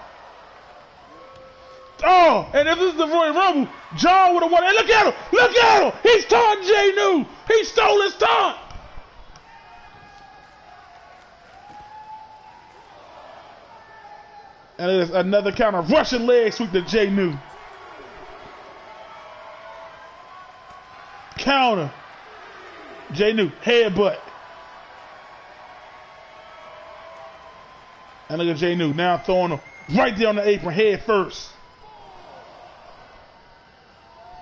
Speaker 1: Oh, and if this is the Royal Rumble, John would have won. And look at him. Look at him. He's taunting Jay New. He stole his taunt. And there's another counter. Russian leg sweep to Jay New. Counter. Jay New. Headbutt. And look at Jay New. Now throwing him right there on the apron. Head first.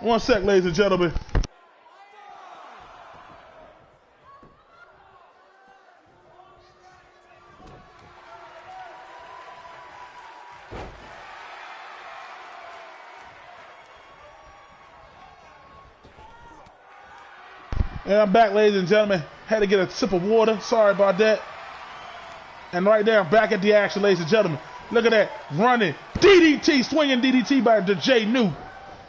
Speaker 1: 1 sec, ladies and gentlemen. And I'm back, ladies and gentlemen. Had to get a sip of water. Sorry about that. And right there, I'm back at the action, ladies and gentlemen. Look at that. Running. DDT. Swinging DDT by Jay New.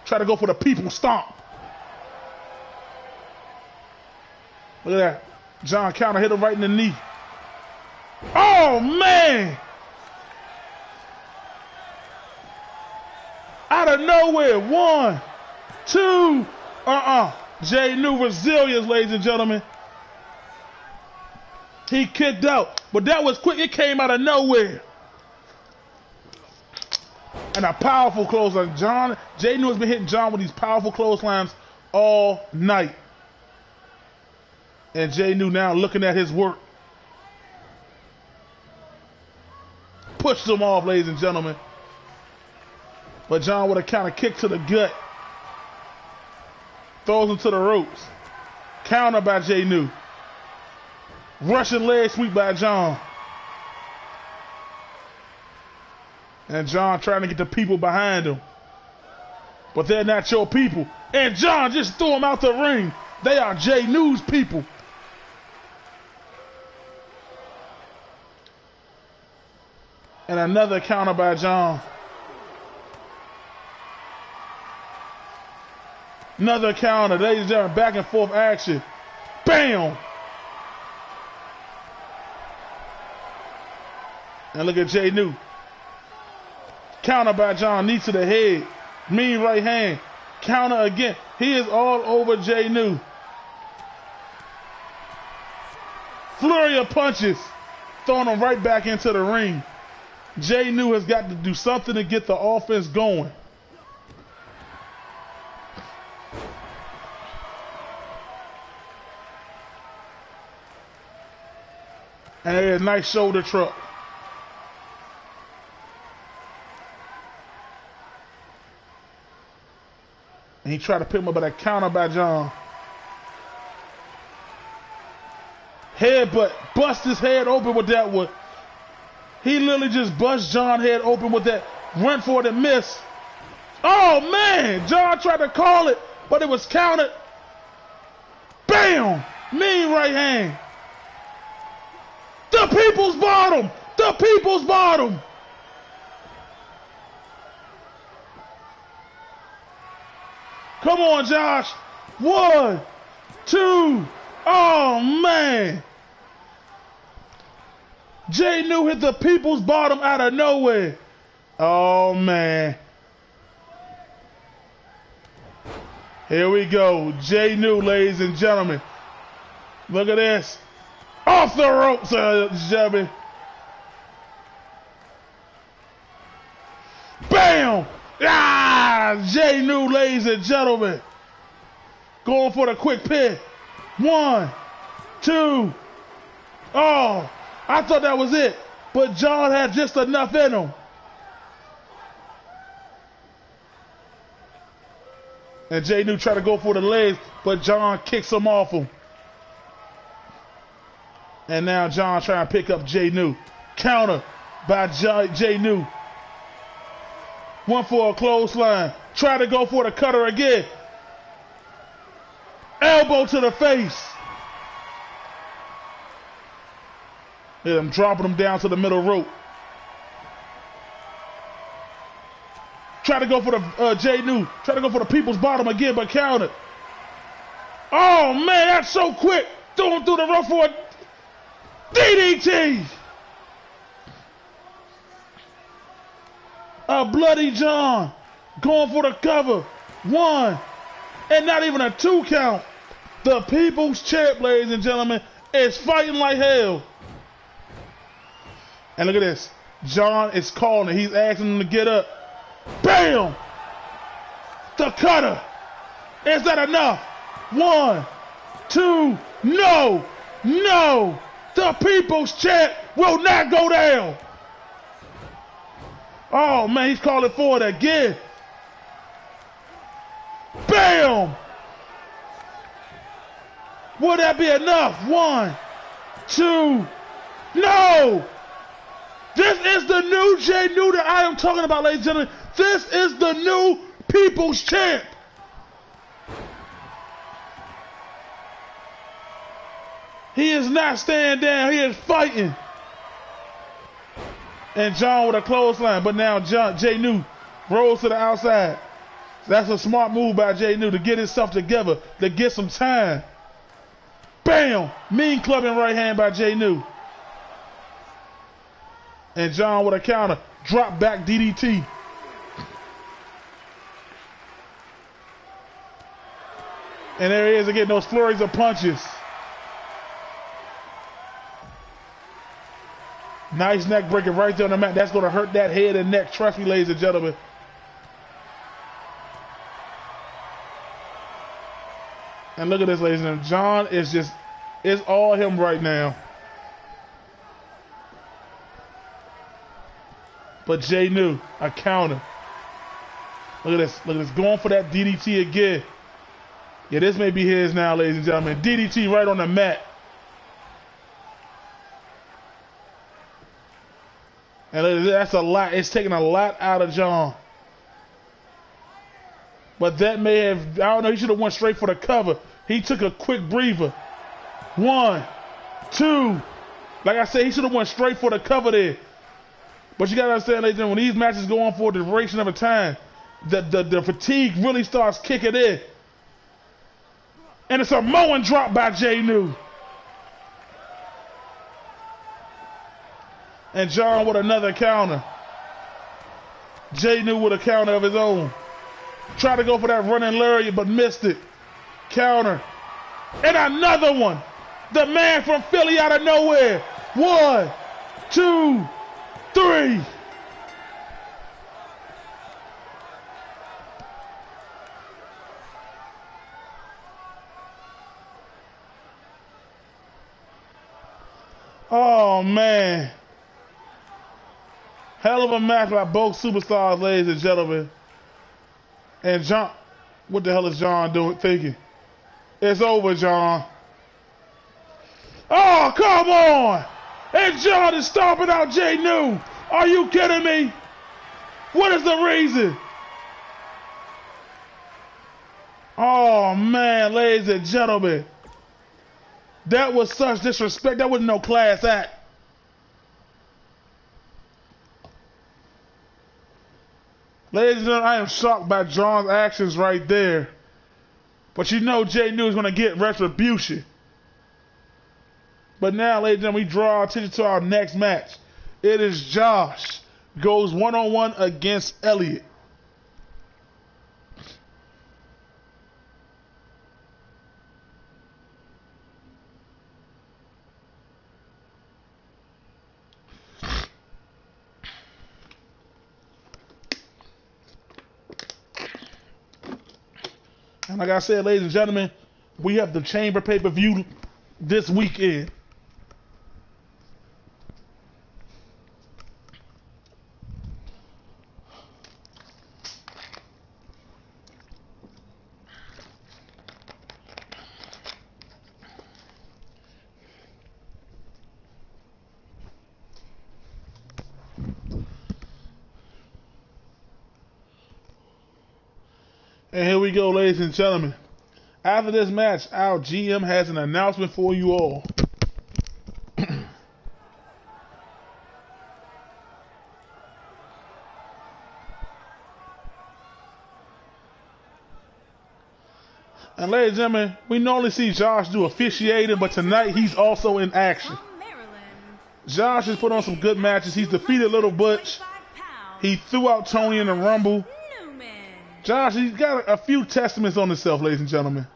Speaker 1: Try to go for the people stomp. Look at that. John counter hit him right in the knee. Oh, man. Out of nowhere. 1, 2. Jay New resilience, ladies and gentlemen. He kicked out, but that was quick. It came out of nowhere. And a powerful clothesline. Jay New has been hitting John with these powerful clotheslines all night. And Jay New now looking at his work. Pushed him off, ladies and gentlemen. But John with a counter kick to the gut. Throws him to the ropes. Counter by Jay New. Russian leg sweep by John. And John trying to get the people behind him. But they're not your people. And John just threw him out the ring. They are Jay New's people. And another counter by John. Another counter, ladies and gentlemen, back and forth action. Bam! And look at Jay New. Counter by John, knee to the head. Mean right hand. Counter again. He is all over Jay New. Flurry of punches. Throwing him right back into the ring. Jay New has got to do something to get the offense going. And a nice shoulder truck. And he tried to pick him up by that counter by John. Headbutt. Bust his head open with that one. He literally just bust John's head open with that. Went for it and missed. Oh, man. John tried to call it. but it was counted. Bam! Mean right hand. The people's bottom. The people's bottom. Come on, Josh. 1, 2. Oh, man. Jay New hit the people's bottom out of nowhere. Oh, man. Here we go. Jay New, ladies and gentlemen. Look at this. Off the ropes, gentlemen. Bam! Ah! Jay New, ladies and gentlemen. Going for the quick pin. 1, 2. Oh, I thought that was it. But John had just enough in him. And Jay New tried to go for the legs, but John kicks him off him. And now John trying to pick up Jay New. Counter by Jay New. One for a clothesline. Try to go for the cutter again. Elbow to the face. Yeah, I'm dropping him down to the middle rope. Try to go for the Jay New. Try to go for the people's bottom again, but countered. Oh man, that's so quick. Threw him through the rope for a DDT. A bloody John going for the cover. 1, and not even a 2 count. The people's champ, ladies and gentlemen, is fighting like hell. And look at this. John is calling it. He's asking him to get up. Bam! The cutter. Is that enough? 1, 2. No! No! The people's champ will not go down. Oh man, he's calling for it again. Bam! Would that be enough? 1, 2. No! This is the new Jay New that I am talking about, ladies and gentlemen. This is the new people's champ. He is not staying down. He is fighting. And John with a clothesline. But now Jay New rolls to the outside. That's a smart move by Jay New to get himself together, to get some time. Bam! Mean clubbing right hand by Jay New. And John with a counter. Drop back DDT. And there he is again, those flurries of punches. Nice neck breaker right there on the mat. That's going to hurt that head and neck. Trust me, ladies and gentlemen. And look at this, ladies and gentlemen. John is just, it's all him right now. But Jay New, a counter. Look at this. Look at this. Going for that DDT again. Yeah, this may be his now, ladies and gentlemen. DDT right on the mat. And that's a lot. It's taking a lot out of John. But that may have, I don't know, he should have went straight for the cover. He took a quick breather. 1, 2. Like I said, he should have went straight for the cover there. But you got to understand, ladies and gentlemen, when these matches go on for the duration of a time, the fatigue really starts kicking in. And it's a Samoan drop by Jay New. And John with another counter. Jay New with a counter of his own. Tried to go for that running lariat, but missed it. Counter. And another one. The man from Philly out of nowhere. 1, 2, 3. Oh, man. Hell of a match by both superstars, ladies and gentlemen. And John, what the hell is John thinking? It's over, John. Oh, come on. And John is stomping out Jay New. Are you kidding me? What is the reason? Oh, Oh, man, ladies and gentlemen. That was such disrespect. That wasn't no class act. Ladies and gentlemen, I am shocked by John's actions right there. But you know Jay knew he was going to get retribution. But now, ladies and gentlemen, we draw our attention to our next match. It is Josh goes one-on-one against Elliot. And like I said, ladies and gentlemen, we have the Chamber pay-per-view this weekend. And here we go, ladies and gentlemen. After this match, our GM has an announcement for you all. And ladies and gentlemen, we normally see Josh do officiating, but tonight he's also in action. Josh has put on some good matches. He's defeated Little Butch. He threw out Tony in the Rumble. Josh, he's got a few testaments on himself, ladies and gentlemen.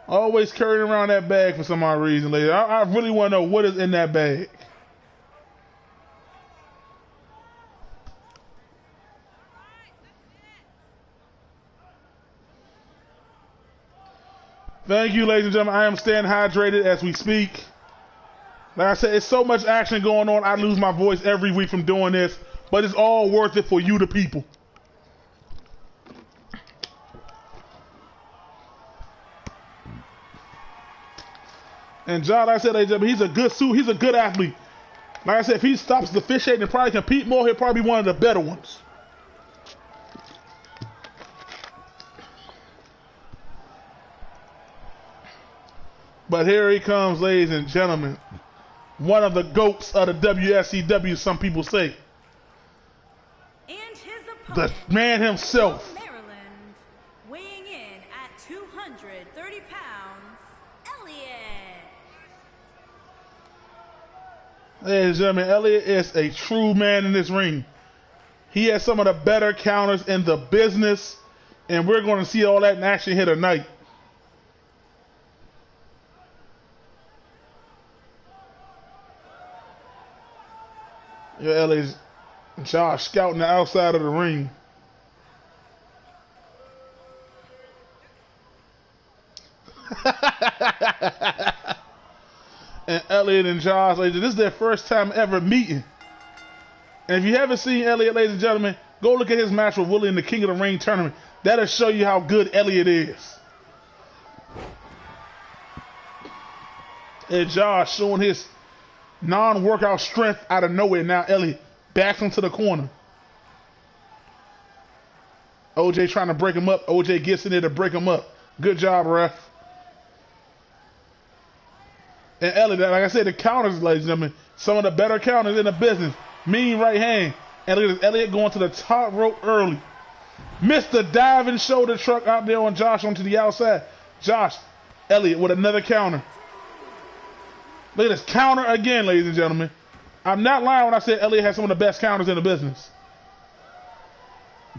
Speaker 1: Always carrying around that bag for some odd reason, ladies. I really want to know what is in that bag. Thank you, ladies and gentlemen. I am staying hydrated as we speak. Like I said, it's so much action going on, I lose my voice every week from doing this. But it's all worth it for you, the people. And John, like I said, ladies and gentlemen, he's a good suit. He's a good athlete. Like I said, if he stops the officiating and probably compete more, he'll probably be one of the better ones. But here he comes, ladies and gentlemen. One of the GOATs of the WFCW, some people say. The man himself.
Speaker 2: Maryland, weighing in at 230 pounds, Elliot.
Speaker 1: Ladies and gentlemen, Elliot is a true man in this ring. He has some of the better counters in the business, and we're going to see all that in action here tonight. Yeah, Elliot's Josh scouting the outside of the ring. And Elliot and Josh, this is their first time ever meeting. And if you haven't seen Elliot, ladies and gentlemen, go look at his match with Willie in the King of the Ring tournament. That'll show you how good Elliot is. And Josh showing his non-workout strength out of nowhere. Now Elliot backs into the corner. OJ trying to break him up. OJ gets in there to break him up. Good job, ref. And Elliot, like I said, the counters, ladies and gentlemen, some of the better counters in the business. Mean right hand. And look at Elliot going to the top rope early. Missed the diving shoulder truck out there on Josh onto the outside. Josh, Elliot with another counter. Look at this counter again, ladies and gentlemen. I'm not lying when I said Elliot has some of the best counters in the business.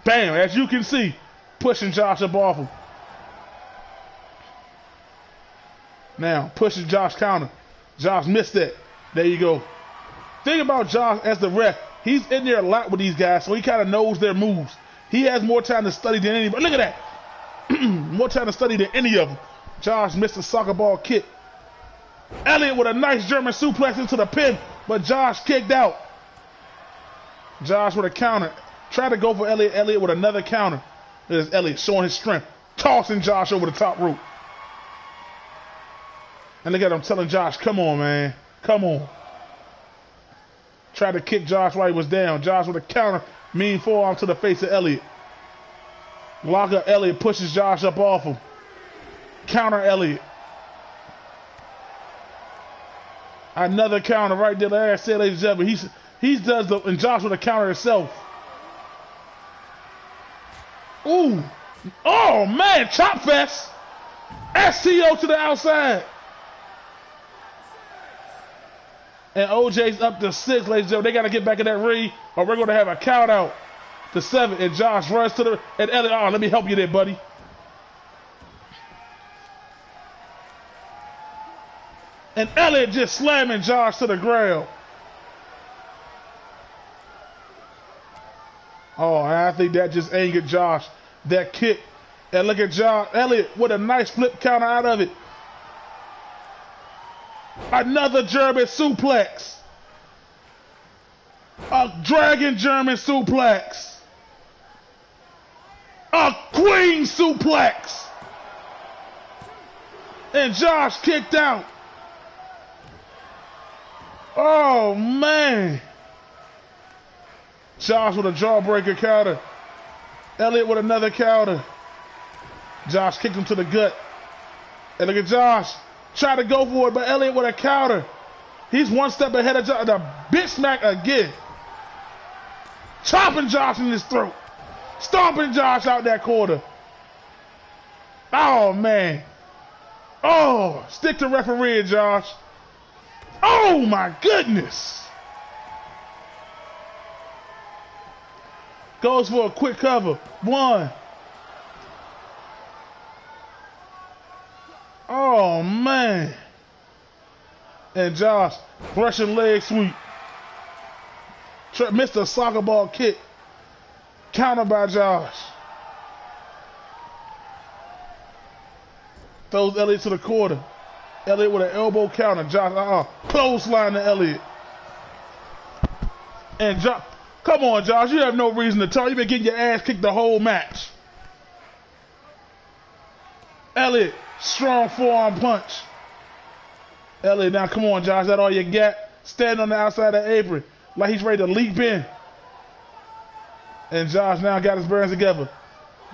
Speaker 1: Bam, as you can see, pushing Josh up off him. Now, pushing Josh counter. Josh missed that. There you go. Think about Josh as the ref. He's in there a lot with these guys, so he kind of knows their moves. He has more time to study than anybody. Look at that. More time to study than any of them. Josh missed a soccer ball kick. Elliot with a nice German suplex into the pin, but Josh kicked out. Josh with a counter. Tried to go for Elliot. Elliot with another counter. There's Elliot showing his strength. Tossing Josh over the top rope. And look at him telling Josh, come on, man. Come on. Tried to kick Josh while he was down. Josh with a counter. Mean forearm to the face of Elliot. Lock up. Elliott pushes Josh up off him. Counter Elliott. Another counter right there. Like I said, ladies and gentlemen, he does the, and Josh with a counter himself. Ooh. Oh, man. Chop fest. STO to the outside. And OJ's up to 6, ladies and gentlemen. They got to get back in that ring, or we're going to have a count out to 7. And Josh runs to the, and Elliott, oh, let me help you there, buddy. And Elliott just slamming Josh to the ground. Oh, and I think that just angered Josh. That kick. And look at Josh. Elliott with a nice flip counter out of it. Another German suplex. A dragon German suplex. A queen suplex. And Josh kicked out. Oh, man. Josh with a jawbreaker counter. Elliott with another counter. Josh kicked him to the gut. And look at Josh. Try to go for it, but Elliott with a counter. He's one step ahead of Josh. The bitch smack again. Chopping Josh in his throat. Stomping Josh out that corner. Oh, man. Oh, stick to referee, Josh. Oh, my goodness. Goes for a quick cover. 1. Oh, man. And Josh, Russian leg sweep. Missed a soccer ball kick. Counter by Josh. Throws Elliott to the quarter. Elliott with an elbow counter. Josh, clothesline to Elliott. And Josh, come on, Josh. You have no reason to talk. You've been getting your ass kicked the whole match. Elliott, strong forearm punch. Elliott, now come on, Josh. That all you got? Standing on the outside of the apron like he's ready to leap in. And Josh now got his bearings together.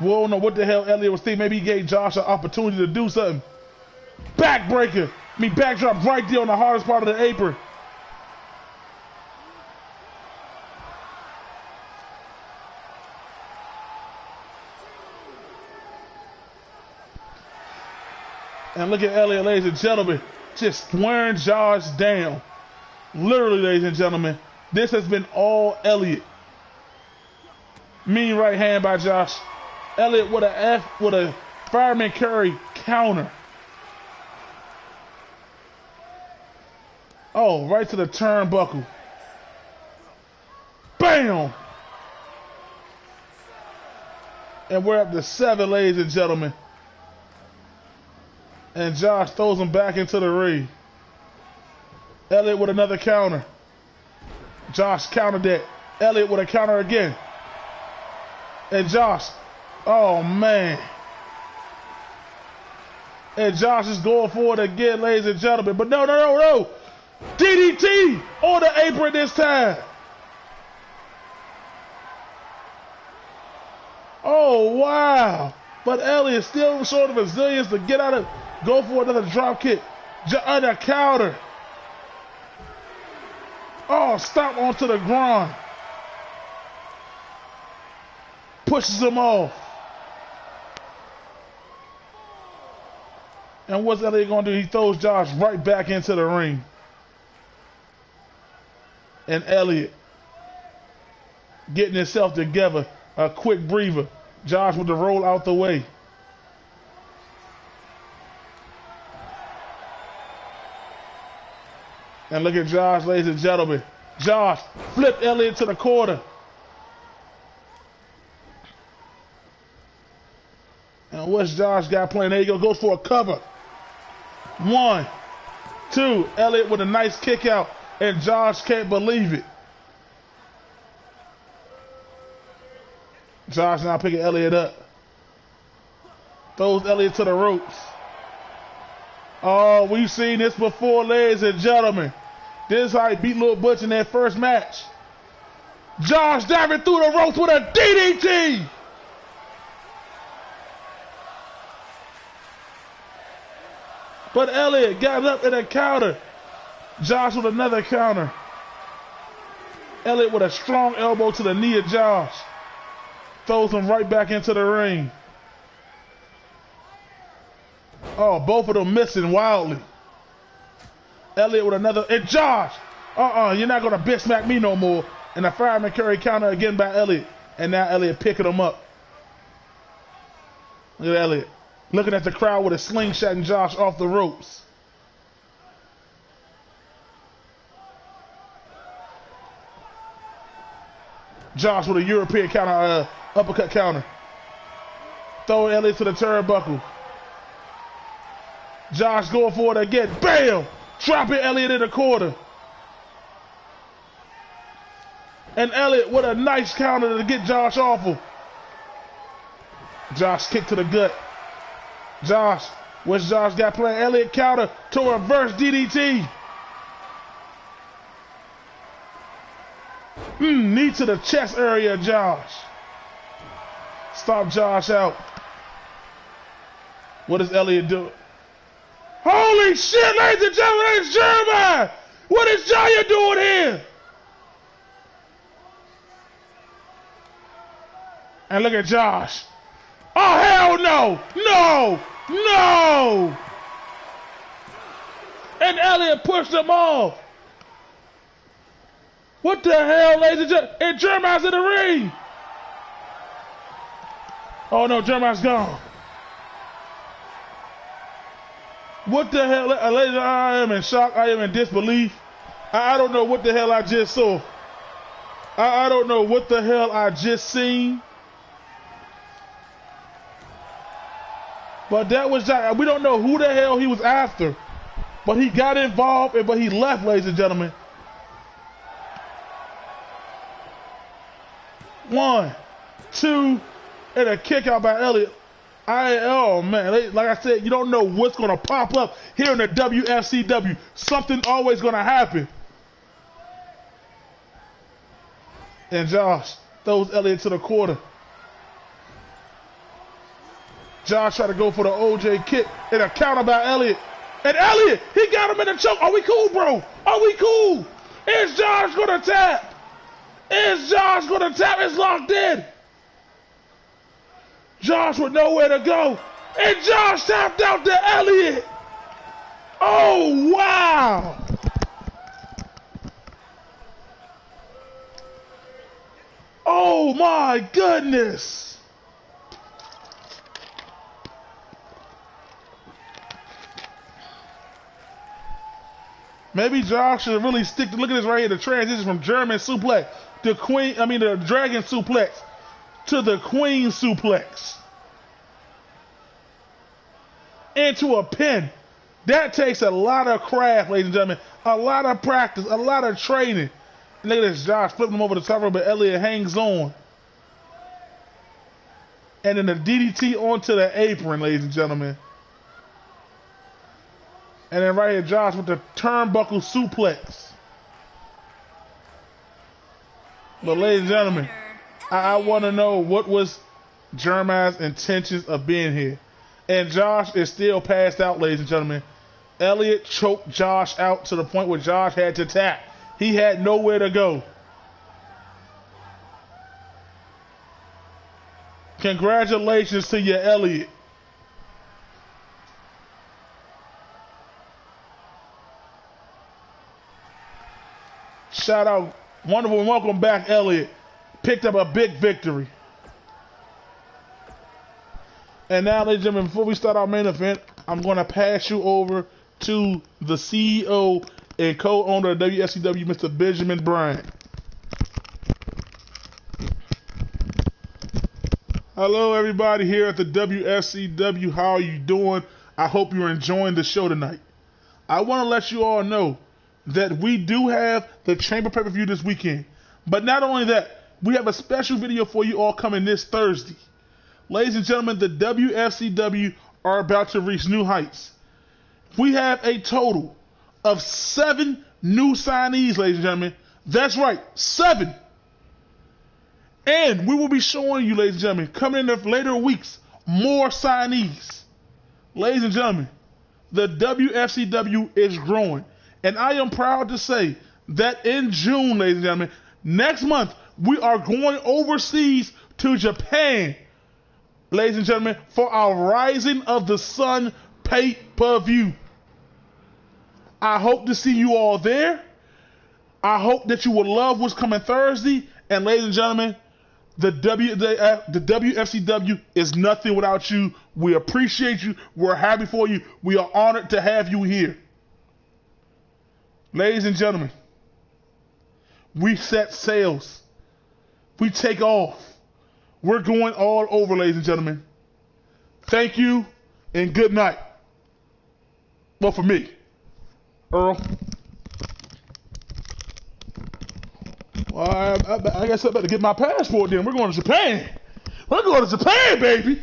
Speaker 1: We don't know what the hell Elliott was thinking. Maybe he gave Josh an opportunity to do something. Backbreaker. Backdrop right there on the hardest part of the apron. And look at Elliott, ladies and gentlemen, just wearing Josh down. Literally, ladies and gentlemen, this has been all Elliott. Mean right hand by Josh. Elliott with a fireman carry counter. Oh, right to the turnbuckle. Bam! And we're up to 7, ladies and gentlemen. And Josh throws him back into the ring. Elliott with another counter. Josh countered that. Elliott with a counter again. And Josh, oh man. And Josh is going for it again, ladies and gentlemen. But no. DDT on the apron this time. Oh, wow. But Elliott still showing the resilience to get out of, go for another drop kick. Under counter. Oh, stop onto the ground. Pushes him off. And what's Elliott going to do? He throws Josh right back into the ring. And Elliott getting himself together. A quick breather. Josh with the roll out the way. And look at Josh, ladies and gentlemen. Josh flipped Elliott to the quarter. And what's Josh got playing? There you go. Goes for a cover. 1, 2. Elliott with a nice kick out. And Josh can't believe it. Josh now picking Elliott up. Throws Elliott to the ropes. Oh, we've seen this before, ladies and gentlemen. This is how he beat Lil Butch in that first match. Josh diving through the ropes with a DDT. But Elliott got up in a counter. Josh with another counter. Elliott with a strong elbow to the knee of Josh. Throws him right back into the ring. Oh, both of them missing wildly. Elliott with another. And Josh! You're not going to bitch smack me no more. And a fireman carry counter again by Elliott. And now Elliott picking him up. Look at Elliott. Looking at the crowd with a slingshot and Josh off the ropes. Josh with a European counter, uppercut counter. Throw Elliott to the turnbuckle. Josh going for it again. Bam! Dropping Elliott in the quarter. And Elliott with a nice counter to get Josh off him. Josh kick to the gut. Josh, what's Josh got playing? Elliott counter to a reverse DDT. Knee to the chest area of Josh. Stop Josh out. What does Elliott do? Holy shit, ladies and gentlemen, it's Jeremiah! What is Jaya doing here? And look at Josh. Oh, hell no! No! No! And Elliott pushed him off. What the hell, ladies and gentlemen? And Jeremiah's in the ring. Oh no, Jeremiah's gone. What the hell? Ladies, I am in shock. I am in disbelief. I don't know what the hell I just saw. I don't know what the hell I just seen. But that was, we don't know who the hell he was after. But he got involved, but he left, ladies and gentlemen. 1, 2, and a kick out by Elliott. Oh man, like I said, you don't know what's gonna pop up here in the WFCW. Something always gonna happen. And Josh throws Elliott to the quarter. Josh tried to go for the OJ kick and a counter by Elliott. And Elliott, he got him in the choke. Are we cool, bro? Are we cool? Is Josh gonna tap? Is Josh gonna tap? It's locked in. Josh with nowhere to go. And Josh tapped out to Elliott. Oh, wow. Oh, my goodness. Maybe Josh should really stick to, look at this right here, the transition from German suplex to the dragon suplex to the queen suplex. Into a pin. That takes a lot of craft, ladies and gentlemen. A lot of practice, a lot of training. Look at this, Josh flipping him over the top rope, but Elliott hangs on. And then the DDT onto the apron, ladies and gentlemen. And then right here, Josh with the turnbuckle suplex. But ladies and gentlemen, I want to know what was Jeremiah's intentions of being here. And Josh is still passed out, ladies and gentlemen. Elliott choked Josh out to the point where Josh had to tap. He had nowhere to go. Congratulations to you, Elliott. Shout out, wonderful, and welcome back, Elliott. Picked up a big victory. And now, ladies and gentlemen, before we start our main event, I'm going to pass you over to the CEO and co-owner of WFCW, Mr. Benjamin Bryant. Hello, everybody here at the WFCW. How are you doing? I hope you're enjoying the show tonight. I want to let you all know that we do have the Chamber pay-per-view this weekend. But not only that, we have a special video for you all coming this Thursday. Ladies and gentlemen, the WFCW are about to reach new heights. We have a total of 7 new signees, ladies and gentlemen. That's right, 7. And we will be showing you, ladies and gentlemen, coming in the later weeks, more signees. Ladies and gentlemen, The WFCW is growing. And I am proud to say that in June, ladies and gentlemen, next month, we are going overseas to Japan, ladies and gentlemen, for our Rising of the Sun pay-per-view. I hope to see you all there. I hope that you will love what's coming Thursday. And ladies and gentlemen, the WFCW is nothing without you. We appreciate you. We're happy for you. We are honored to have you here. Ladies and gentlemen, we set sails. We take off. We're going all over, ladies and gentlemen. Thank you and good night. Well, for me, Earl. Well, I guess I better get my passport then. We're going to Japan. We're going to Japan, baby.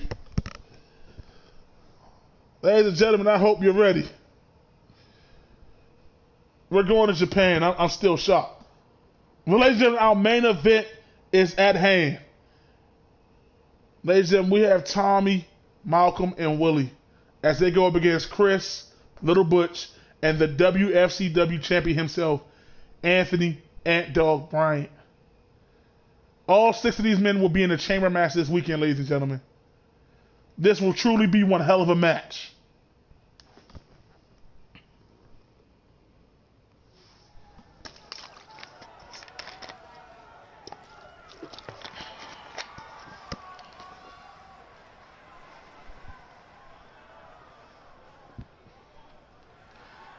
Speaker 1: Ladies and gentlemen, I hope you're ready. We're going to Japan. I'm still shocked. Well, ladies and gentlemen, our main event is at hand. Ladies and gentlemen, we have Tommy, Malcolm, and Willie as they go up against Chris, Little Butch, and the WFCW champion himself, Anthony Ant Dog Bryant. All 6 of these men will be in the chamber match this weekend, ladies and gentlemen. This will truly be one hell of a match.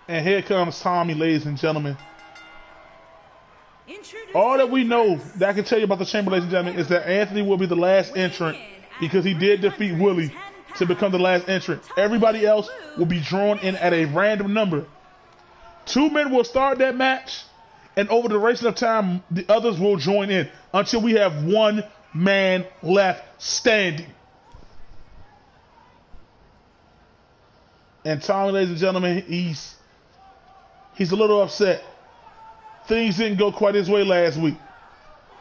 Speaker 1: And here comes Tommy, ladies and gentlemen. All that we know that I can tell you about the chamber, ladies and gentlemen, is that Anthony will be the last entrant because he did defeat Willie to become the last entrant. Everybody else will be drawn in at a random number. 2 men will start that match, and over the duration of time, the others will join in until we have 1 man left standing. And Tommy, ladies and gentlemen, he's a little upset. Things didn't go quite his way last week.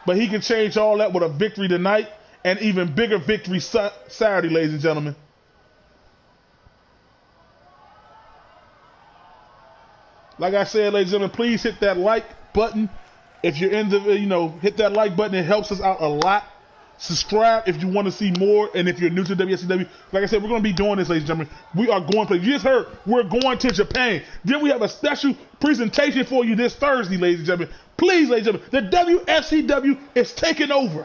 Speaker 1: But he can change all that with a victory tonight and even bigger victory Saturday, ladies and gentlemen. Like I said, ladies and gentlemen, please hit that like button. If you're in the, hit that like button. It helps us out a lot. Subscribe if you want to see more, and if you're new to WSCW, like I said, we're going to be doing this, ladies and gentlemen. We are going to, you just heard, we're going to Japan. Then we have a special presentation for you this Thursday, ladies and gentlemen. Please, ladies and gentlemen, the WFCW is taking over.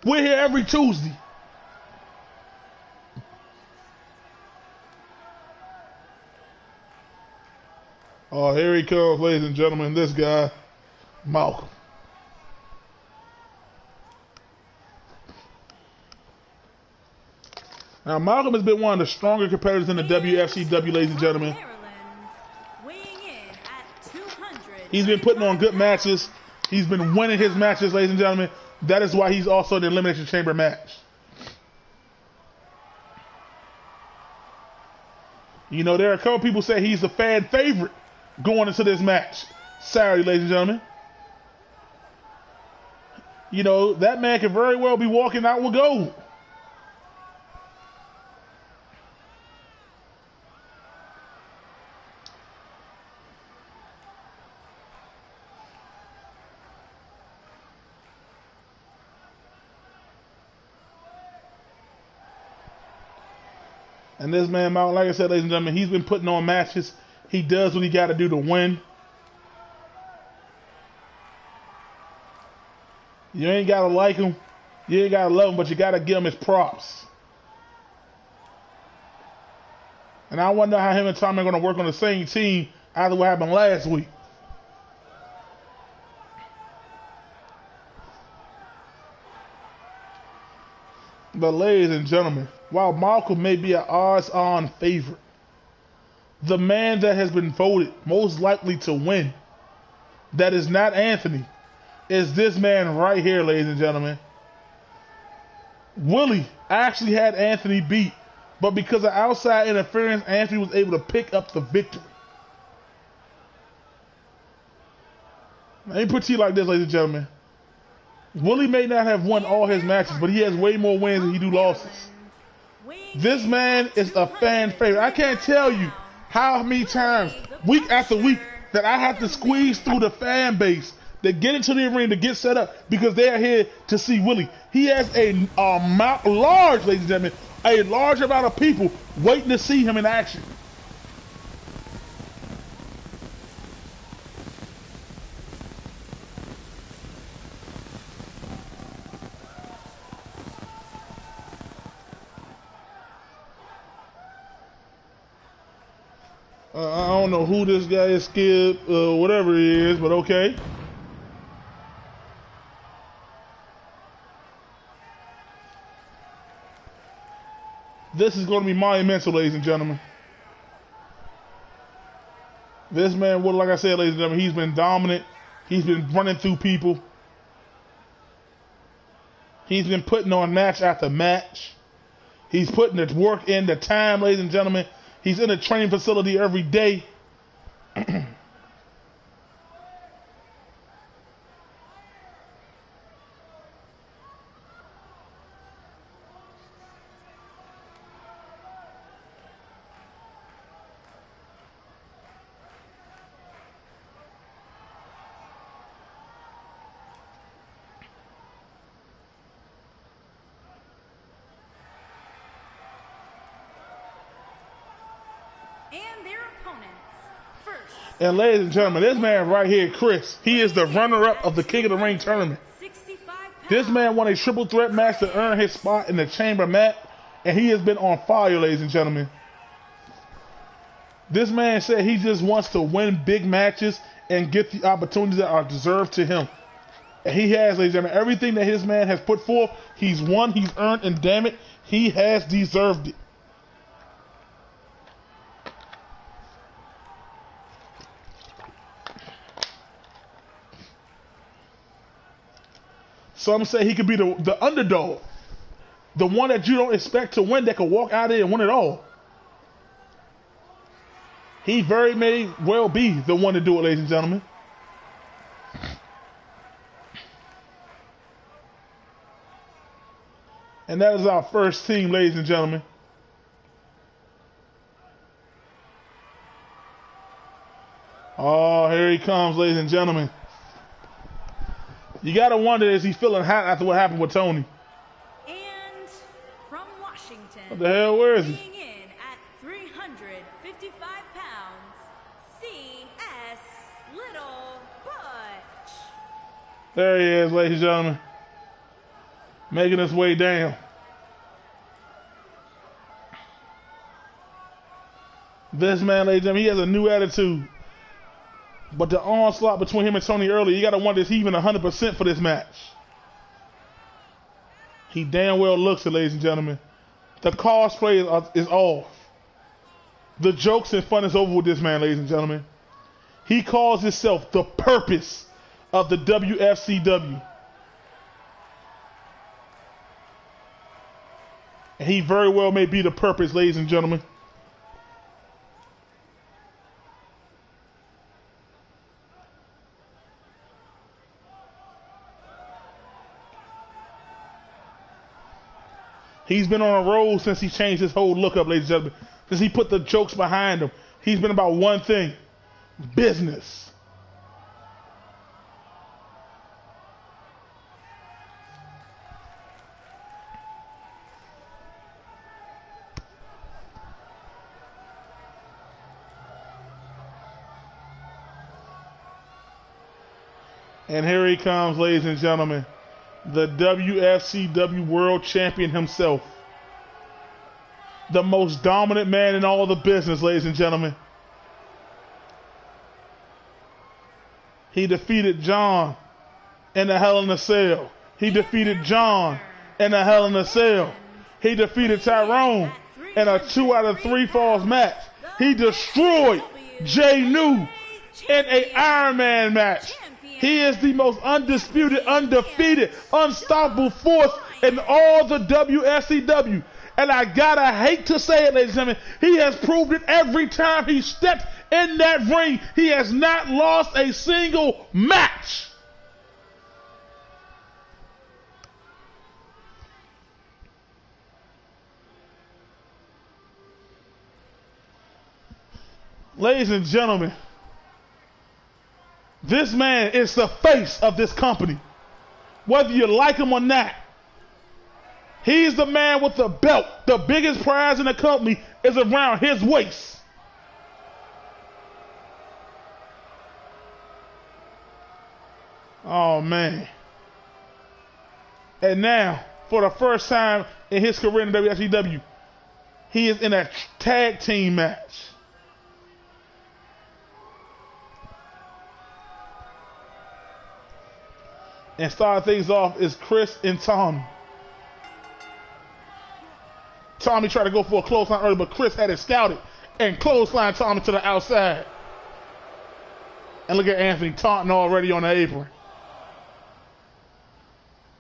Speaker 1: We're here every Tuesday. Oh, here he comes, ladies and gentlemen, this guy, Malcolm. Now, Malcolm has been one of the stronger competitors in the WFCW, ladies and gentlemen. He's been putting on good matches. He's been winning his matches, ladies and gentlemen. That is why he's also in the Elimination Chamber match. You know, there are a couple people say he's a fan favorite going into this match Saturday, ladies and gentlemen. You know, that man could very well be walking out with gold. And this man, like I said, ladies and gentlemen, he's been putting on matches. He does what he got to do to win. You ain't got to like him. You ain't got to love him, but you got to give him his props. And I wonder how him and Tommy are going to work on the same team after what happened last week. But ladies and gentlemen, while Malcolm may be an odds-on favorite, the man that has been voted most likely to win, that is not Anthony, is this man right here, ladies and gentlemen. Willie actually had Anthony beat, but because of outside interference, Anthony was able to pick up the victory. Let me put it to you like this, ladies and gentlemen. Willie may not have won all his matches, but he has way more wins than he do losses. This man is a fan favorite. I can't tell you how many times, week after week, that I have to squeeze through the fan base to get into the arena to get set up because they are here to see Willie. He has a large, ladies and gentlemen, a large amount of people waiting to see him in action. I don't know who this guy is, Skip, whatever he is, but okay. This is going to be monumental, ladies and gentlemen. This man, like I said, ladies and gentlemen, he's been dominant. He's been running through people. He's been putting on match after match. He's putting the work in, the time, ladies and gentlemen. He's in a training facility every day.
Speaker 2: And their opponents. First.
Speaker 1: And ladies and gentlemen, this man right here, Chris, he is the runner-up of the King of the Ring tournament. This man won a triple threat match to earn his spot in the chamber mat, and he has been on fire, ladies and gentlemen. This man said he just wants to win big matches and get the opportunities that are deserved to him. And he has, ladies and gentlemen, everything that his man has put forth, he's won, he's earned, and damn it, he has deserved it. Some say he could be the underdog. The one that you don't expect to win that could walk out there and win it all. He very may well be the one to do it, ladies and gentlemen. And that is our first team, ladies and gentlemen. Oh, here he comes, ladies and gentlemen. You gotta wonder, is he feeling hot after what happened with Tony?
Speaker 2: And from Washington,
Speaker 1: what the hell, where is he?
Speaker 2: weighing in at 355 pounds, C.S. Little Butch.
Speaker 1: There he is, ladies and gentlemen. Making his way down. This man, ladies and gentlemen, he has a new attitude. But the onslaught between him and Tony earlier, you got to wonder, is he even 100% for this match? He damn well looks it, ladies and gentlemen. The cosplay is off. The jokes and fun is over with this man, ladies and gentlemen. He calls himself the purpose of the WFCW. And he very well may be the purpose, ladies and gentlemen. He's been on a roll since he changed his whole look up, ladies and gentlemen. Since he put the jokes behind him. He's been about one thing. Business. And here he comes, ladies and gentlemen. The WFCW World Champion himself. The most dominant man in all the business, ladies and gentlemen. He defeated John in the Hell in a Cell. He defeated John in the Hell in a Cell. He defeated Tyrone in a 2 out of 3 falls match. He destroyed Jay New in a Iron Man match. He is the most undisputed, undefeated, unstoppable force in all the WFCW. And I gotta hate to say it, ladies and gentlemen, he has proved it every time he stepped in that ring. He has not lost a single match. Ladies and gentlemen, this man is the face of this company. Whether you like him or not, he's the man with the belt. The biggest prize in the company is around his waist. Oh, man. And now, for the first time in his career in the WFCW, he is in a tag team match. And starting things off is Chris and Tommy. Tommy tried to go for a clothesline earlier, but Chris had it scouted and clotheslined Tommy to the outside. And look at Anthony taunting already on the apron.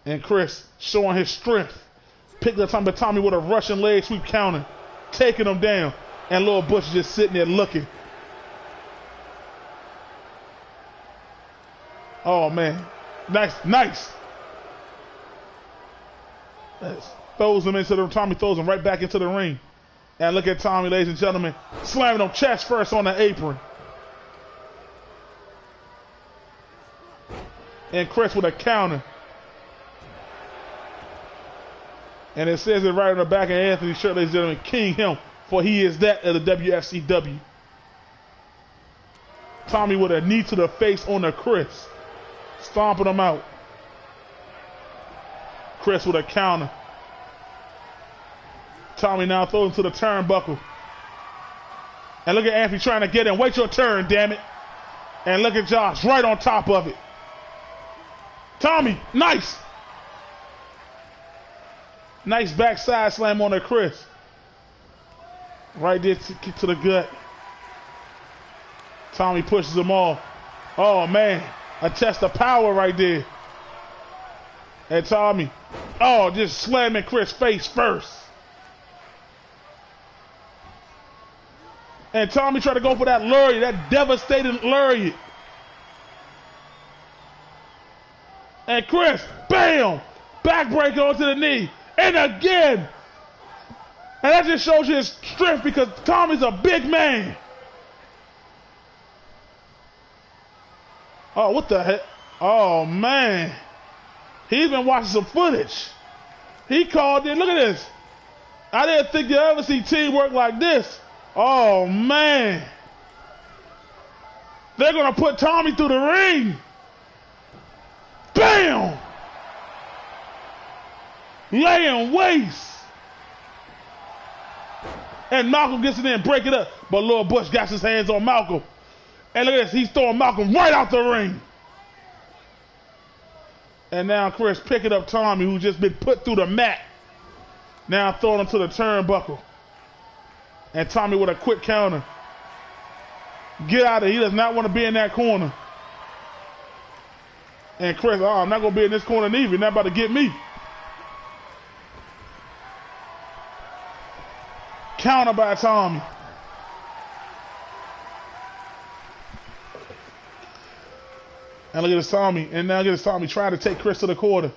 Speaker 1: And Chris showing his strength. Picked up Tommy with a Russian leg sweep counter, taking him down. And Lil Butch just sitting there looking. Oh, man. Nice. Throws him into the Tommy throws him right back into the ring. And look at Tommy, ladies and gentlemen, slamming him chest first on the apron. And Chris with a counter. And it says it right on the back of Anthony's shirt, ladies and gentlemen, King him, for he is that of the WFCW. Tommy with a knee to the face on the Chris. Stomping him out. Chris with a counter. Tommy now throws him to the turnbuckle. And look at Anthony trying to get in. Wait your turn, damn it. And look at Josh right on top of it. Tommy, nice. Nice backside slam on the Chris. Right there, kick to the gut. Tommy pushes him off. Oh, man. A test of power right there. And Tommy, just slamming Chris' face first. And Tommy tried to go for that lariat, that devastating lariat. And Chris, bam! Backbreaker onto the knee. And again. And that just shows you his strength because Tommy's a big man. Oh, what the heck? Oh, man. He's been watching some footage. He called it. Look at this. I didn't think you ever see teamwork like this. Oh, man. They're going to put Tommy through the ring. Bam! Laying waste. And Malcolm gets in there and break it up. But Lil Butch got his hands on Malcolm. And look at this, he's throwing Malcolm right out the ring. And now Chris picking up Tommy, who's just been put through the mat. Now throwing him to the turnbuckle. And Tommy with a quick counter. Get out of here, he does not want to be in that corner. And Chris, I'm not going to be in this corner neither, you're not about to get me. Counter by Tommy. And look at this Tommy. And now look at this Tommy trying to take Chris to the quarter.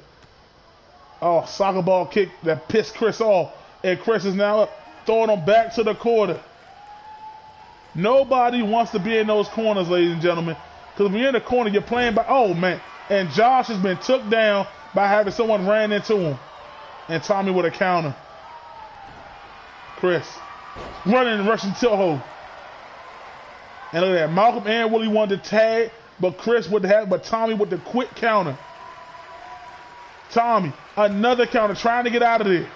Speaker 1: Oh, soccer ball kick that pissed Chris off. And Chris is now up, throwing him back to the quarter. Nobody wants to be in those corners, ladies and gentlemen. Because when you're in the corner, you're playing by, oh, man. And Josh has been took down by having someone ran into him. And Tommy with a counter. Chris running and rushing Toho. And look at that. Malcolm and Willie wanted to tag. But but Tommy with the quick counter. Tommy, another counter, trying to get out of there.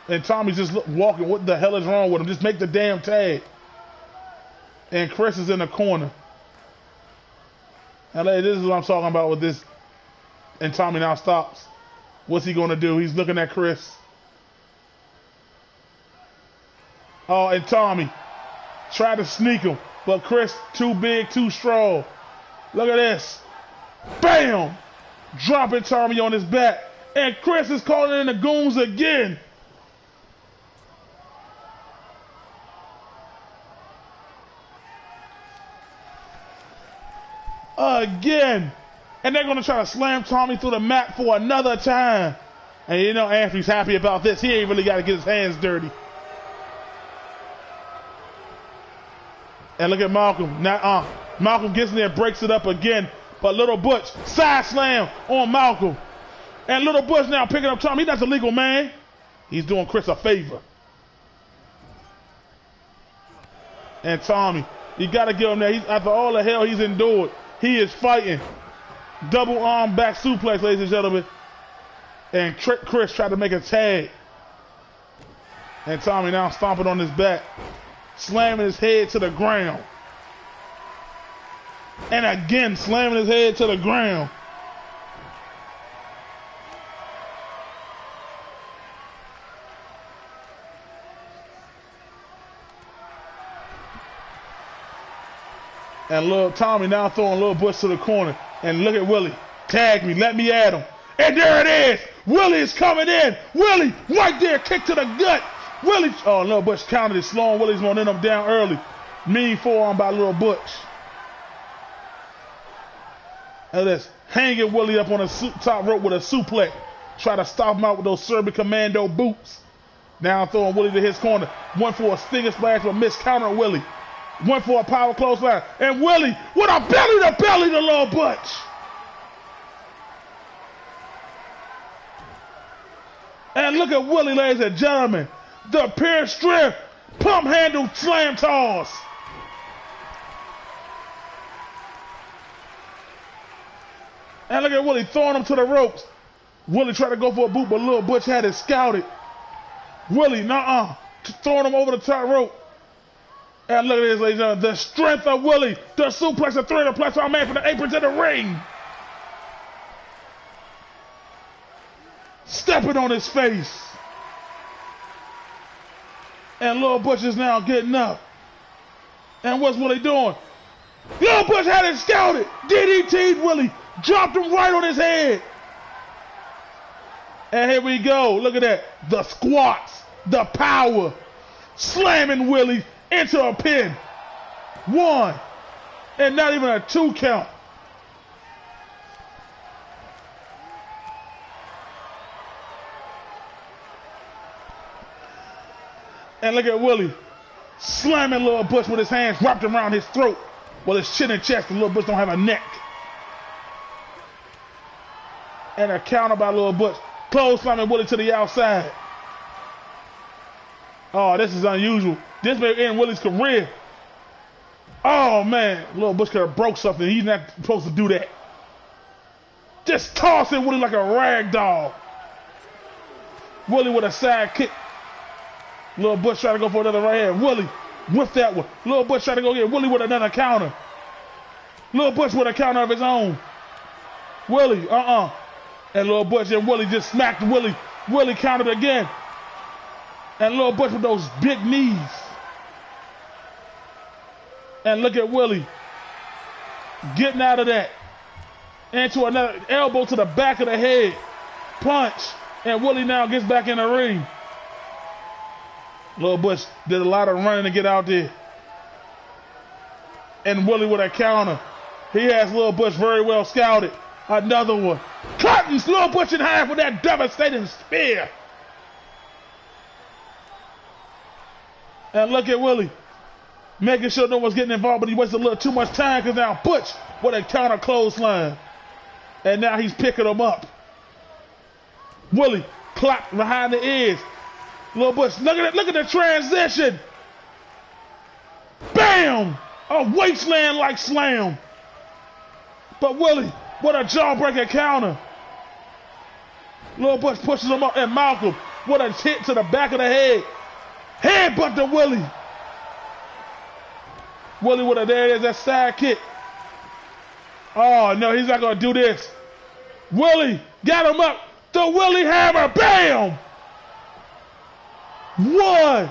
Speaker 1: And Tommy's just walking. What the hell is wrong with him? Just make the damn tag. And Chris is in the corner. And this is what I'm talking about with this. And Tommy now stops. What's he going to do? He's looking at Chris. Oh, and Tommy tried to sneak him. But Chris, too big, too strong. Look at this. Bam! Dropping Tommy on his back. And Chris is calling in the goons again. Again. And they're going to try to slam Tommy through the mat for another time. And you know Anthony's happy about this. He ain't really got to get his hands dirty. And look at Malcolm. Now, Malcolm gets in there, breaks it up again. But Little Butch, side slam on Malcolm. And Little Butch now picking up Tommy. He's not the legal man. He's doing Chris a favor. And Tommy, you got to give him that. After all the hell he's endured, he is fighting. Double arm back suplex, ladies and gentlemen. And Chris tried to make a tag. And Tommy now stomping on his back, slamming his head to the ground. And again, slamming his head to the ground. And little Tommy now throwing Little Butch to the corner. And look at Willie. Tag me, let me at him. And there it is. Willie is coming in. Willie, right there, kick to the gut. Willie, oh, Little Butch counted it slow, and Willie's going to end up down early. Mean forearm by Little Butch. And this, hanging Willie up on the top rope with a suplex. Try to stop him out with those Serbian Commando boots. Now throwing Willie to his corner. Went for a stinger splash, but missed counter Willie. Went for a power clothesline. And Willie with a belly to Little Butch. And look at Willie, ladies and gentlemen. The pure strength pump handle slam toss. And look at Willie throwing him to the ropes. Willie tried to go for a boot, but Little Butch had it scouted. Willie, throwing him over the top rope. And look at this, ladies and gentlemen. The strength of Willie. The suplex, the three, the platform man from the apron to the ring. Stepping on his face. And Little Butch is now getting up. And what's Willie doing? Little Butch had it scouted. DDT'd Willie. Dropped him right on his head. And here we go. Look at that. The squats. The power. Slamming Willie into a pin. 1. And not even a 2 count. And look at Willie slamming Little Butch with his hands wrapped around his throat. Well, his chin and chest, and Little Butch don't have a neck. And a counter by Little Butch. Close slamming Willie to the outside. Oh, this is unusual. This may end Willie's career. Oh, man. Little Butch could have broke something. He's not supposed to do that. Just tossing Willie like a rag doll. Willie with a side kick. Little Butch trying to go for another right hand. Willie with that one. Little Butch trying to go get Willie with another counter. Little Butch with a counter of his own. Willie, And Little Butch and Willie just smacked Willie. Willie countered again. And Little Butch with those big knees. And look at Willie getting out of that. Into another elbow to the back of the head. Punch. And Willie now gets back in the ring. Little Butch did a lot of running to get out there. And Willie with a counter. He has Little Butch very well scouted. Another one. Cutting Little Butch in half with that devastating spear. And look at Willie. Making sure no one's getting involved, but he wasted a little too much time because now Butch with a counter clothesline. And now he's picking him up. Willie clapped behind the ears. Little Butch, look at the transition. Bam! A wasteland-like slam. But Willie, what a jawbreaker counter. Little Butch pushes him up, and Malcolm, what a hit to the back of the head. Headbutt to Willie. Willie with a, there it is, that side kick. Oh, no, he's not going to do this. Willie got him up. The Willie Hammer, bam! 1.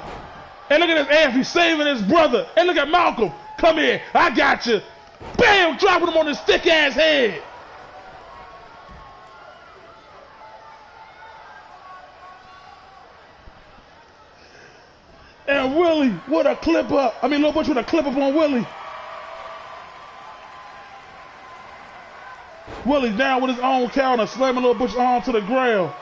Speaker 1: And look at this ass, he's saving his brother. And look at Malcolm. Come here, I got you. Bam, dropping him on his thick ass head. And Willie with a clip up. Little Butch with a clip up on Willie. Willie down with his own counter, slamming Little Butch's arm to the ground.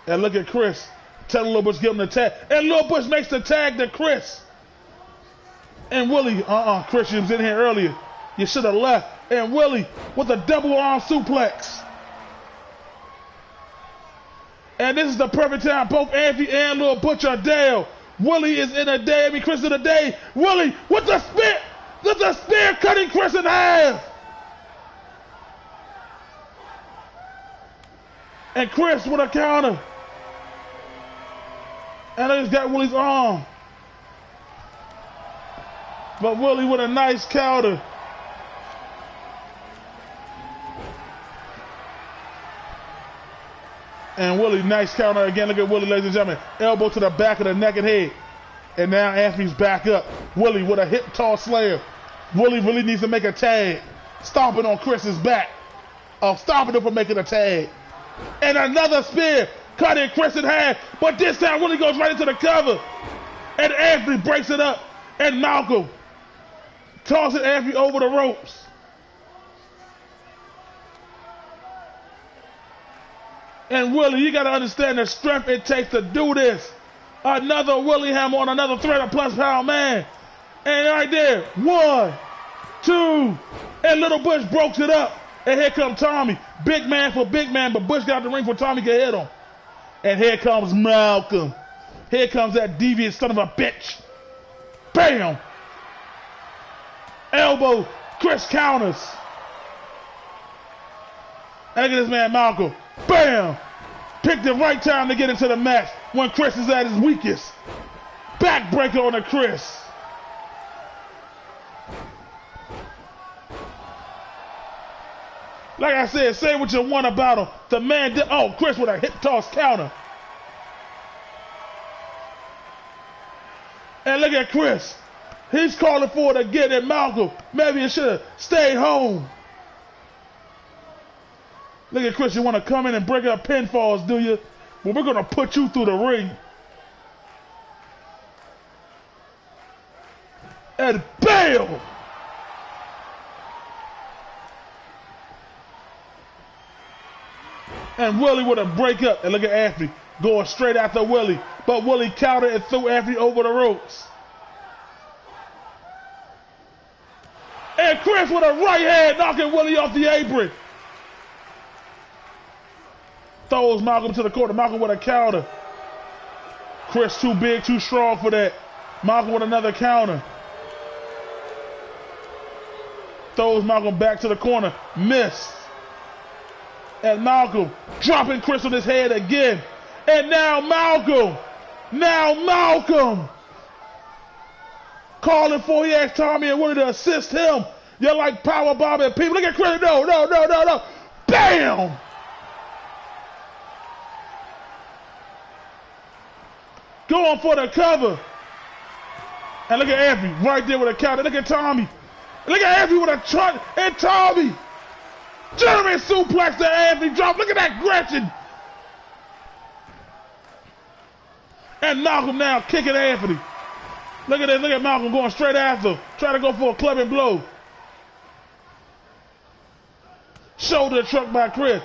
Speaker 1: And look at Chris. Telling Little Butch give him the tag. And Little Butch makes the tag to Chris. And Willie, Christian was in here earlier. You should have left. And Willie with a double arm suplex. And this is the perfect time. Both Anthony and Lil Butch are down. Willie is in a day. I mean, Chris in a day. Willie with the spear. With the spear cutting Chris in half. And Chris with a counter. And I just got Willie's arm. But Willie with a nice counter. And Willie, nice counter again. Look at Willie, ladies and gentlemen. Elbow to the back of the neck and head. And now Anthony's back up. Willie with a hip toss slam. Willie really needs to make a tag. Stomping on Chris's back. Stopping him from making a tag. And another spear. Cutting Chris in half. But this time Willie goes right into the cover. And Anthony breaks it up. And Malcolm tosses Anthony over the ropes. And Willie, you got to understand the strength it takes to do this. Another Willie Hammer on another 300+ pound man. And right there, 1, 2, and Little Bush breaks it up. And here comes Tommy. Big man for big man, but Bush got the ring for Tommy can hit him. And here comes Malcolm. Here comes that devious son of a bitch. Bam! Elbow, Chris counters. And look at this man, Malcolm. Bam! Picked the right time to get into the match when Chris is at his weakest. Backbreaker on the Chris. Like I said, say what you want about him. The man did, Chris with a hip toss counter. And look at Chris. He's calling for it again at Malcolm. Maybe he should have stayed home. Look at Chris, you want to come in and break up pinfalls, do you? Well, we're going to put you through the ring. And bam! And Willie with a break up. And look at Anthony going straight after Willie. But Willie countered and threw Anthony over the ropes. And Chris with a right hand knocking Willie off the apron. Throws Malcolm to the corner. Malcolm with a counter. Chris too big, too strong for that. Malcolm with another counter. Throws Malcolm back to the corner. Missed. And Malcolm dropping Chris on his head again. And now Malcolm. Calling for, he asked Tommy and Willie to assist him. You're like powerbombing people. Look at Chris. No. Bam! Going for the cover. And look at Anthony right there with a counter. Look at Tommy. Look at Anthony with a truck. And Tommy. German suplex to Anthony. Drop. Look at that Gretchen. And Malcolm now kicking Anthony. Look at that. Look at Malcolm going straight after him. Trying to go for a clubbing blow. Shoulder truck by Chris.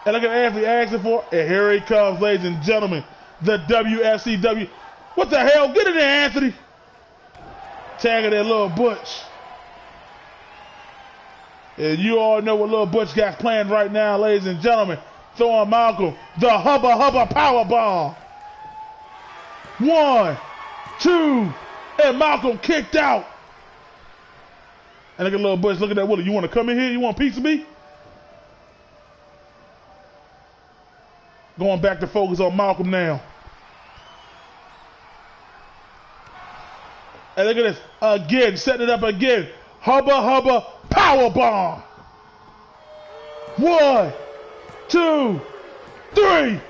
Speaker 1: And look at Anthony asking for it. And here he comes, ladies and gentlemen. The WFCW. What the hell? Get in there, Anthony. Tagging that Little Butch. And you all know what Little Butch got planned right now, ladies and gentlemen. Throwing Malcolm the hubba power bomb. 1, 2, and Malcolm kicked out. And look at Little Butch. Look at that Willie. You want to come in here? You want a piece of me? Going back to focus on Malcolm now. And look at this. Again, setting it up again. Hubba power bomb. 1, 2, 3.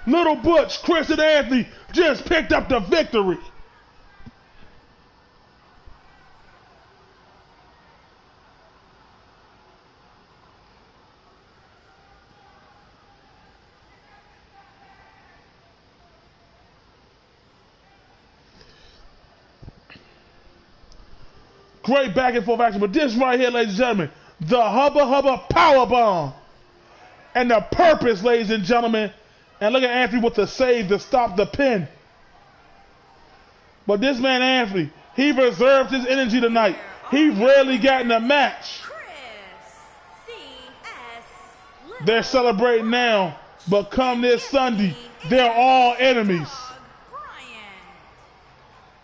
Speaker 1: Little Butch, Chris, and Anthony just picked up the victory. Great back and forth action, but this right here, ladies and gentlemen, the hubba power bomb. And the purpose, ladies and gentlemen, and look at Anthony with the save to stop the pin. But this man Anthony, he reserved his energy tonight. He rarely got in a match. They're celebrating now, but come this Sunday, they're all enemies.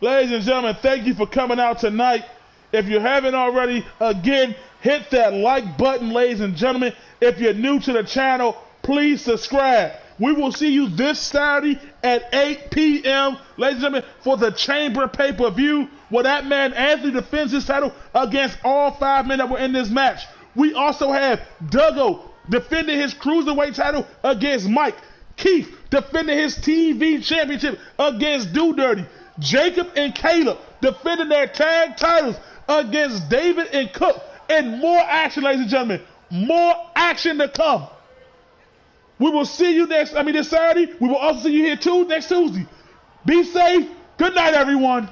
Speaker 1: Ladies and gentlemen, thank you for coming out tonight. If you haven't already, again, hit that like button, ladies and gentlemen. If you're new to the channel, please subscribe. We will see you this Saturday at 8 p.m., ladies and gentlemen, for the Chamber pay-per-view, where that man Anthony defends his title against all 5 men that were in this match. We also have Duggo defending his Cruiserweight title against Mike. Keith defending his TV championship against Do Dirty. Jacob and Caleb defending their tag titles against David and Cook. And more action, ladies and gentlemen. More action to come. We will see you this Saturday. We will also see you here next Tuesday. Be safe. Good night, everyone.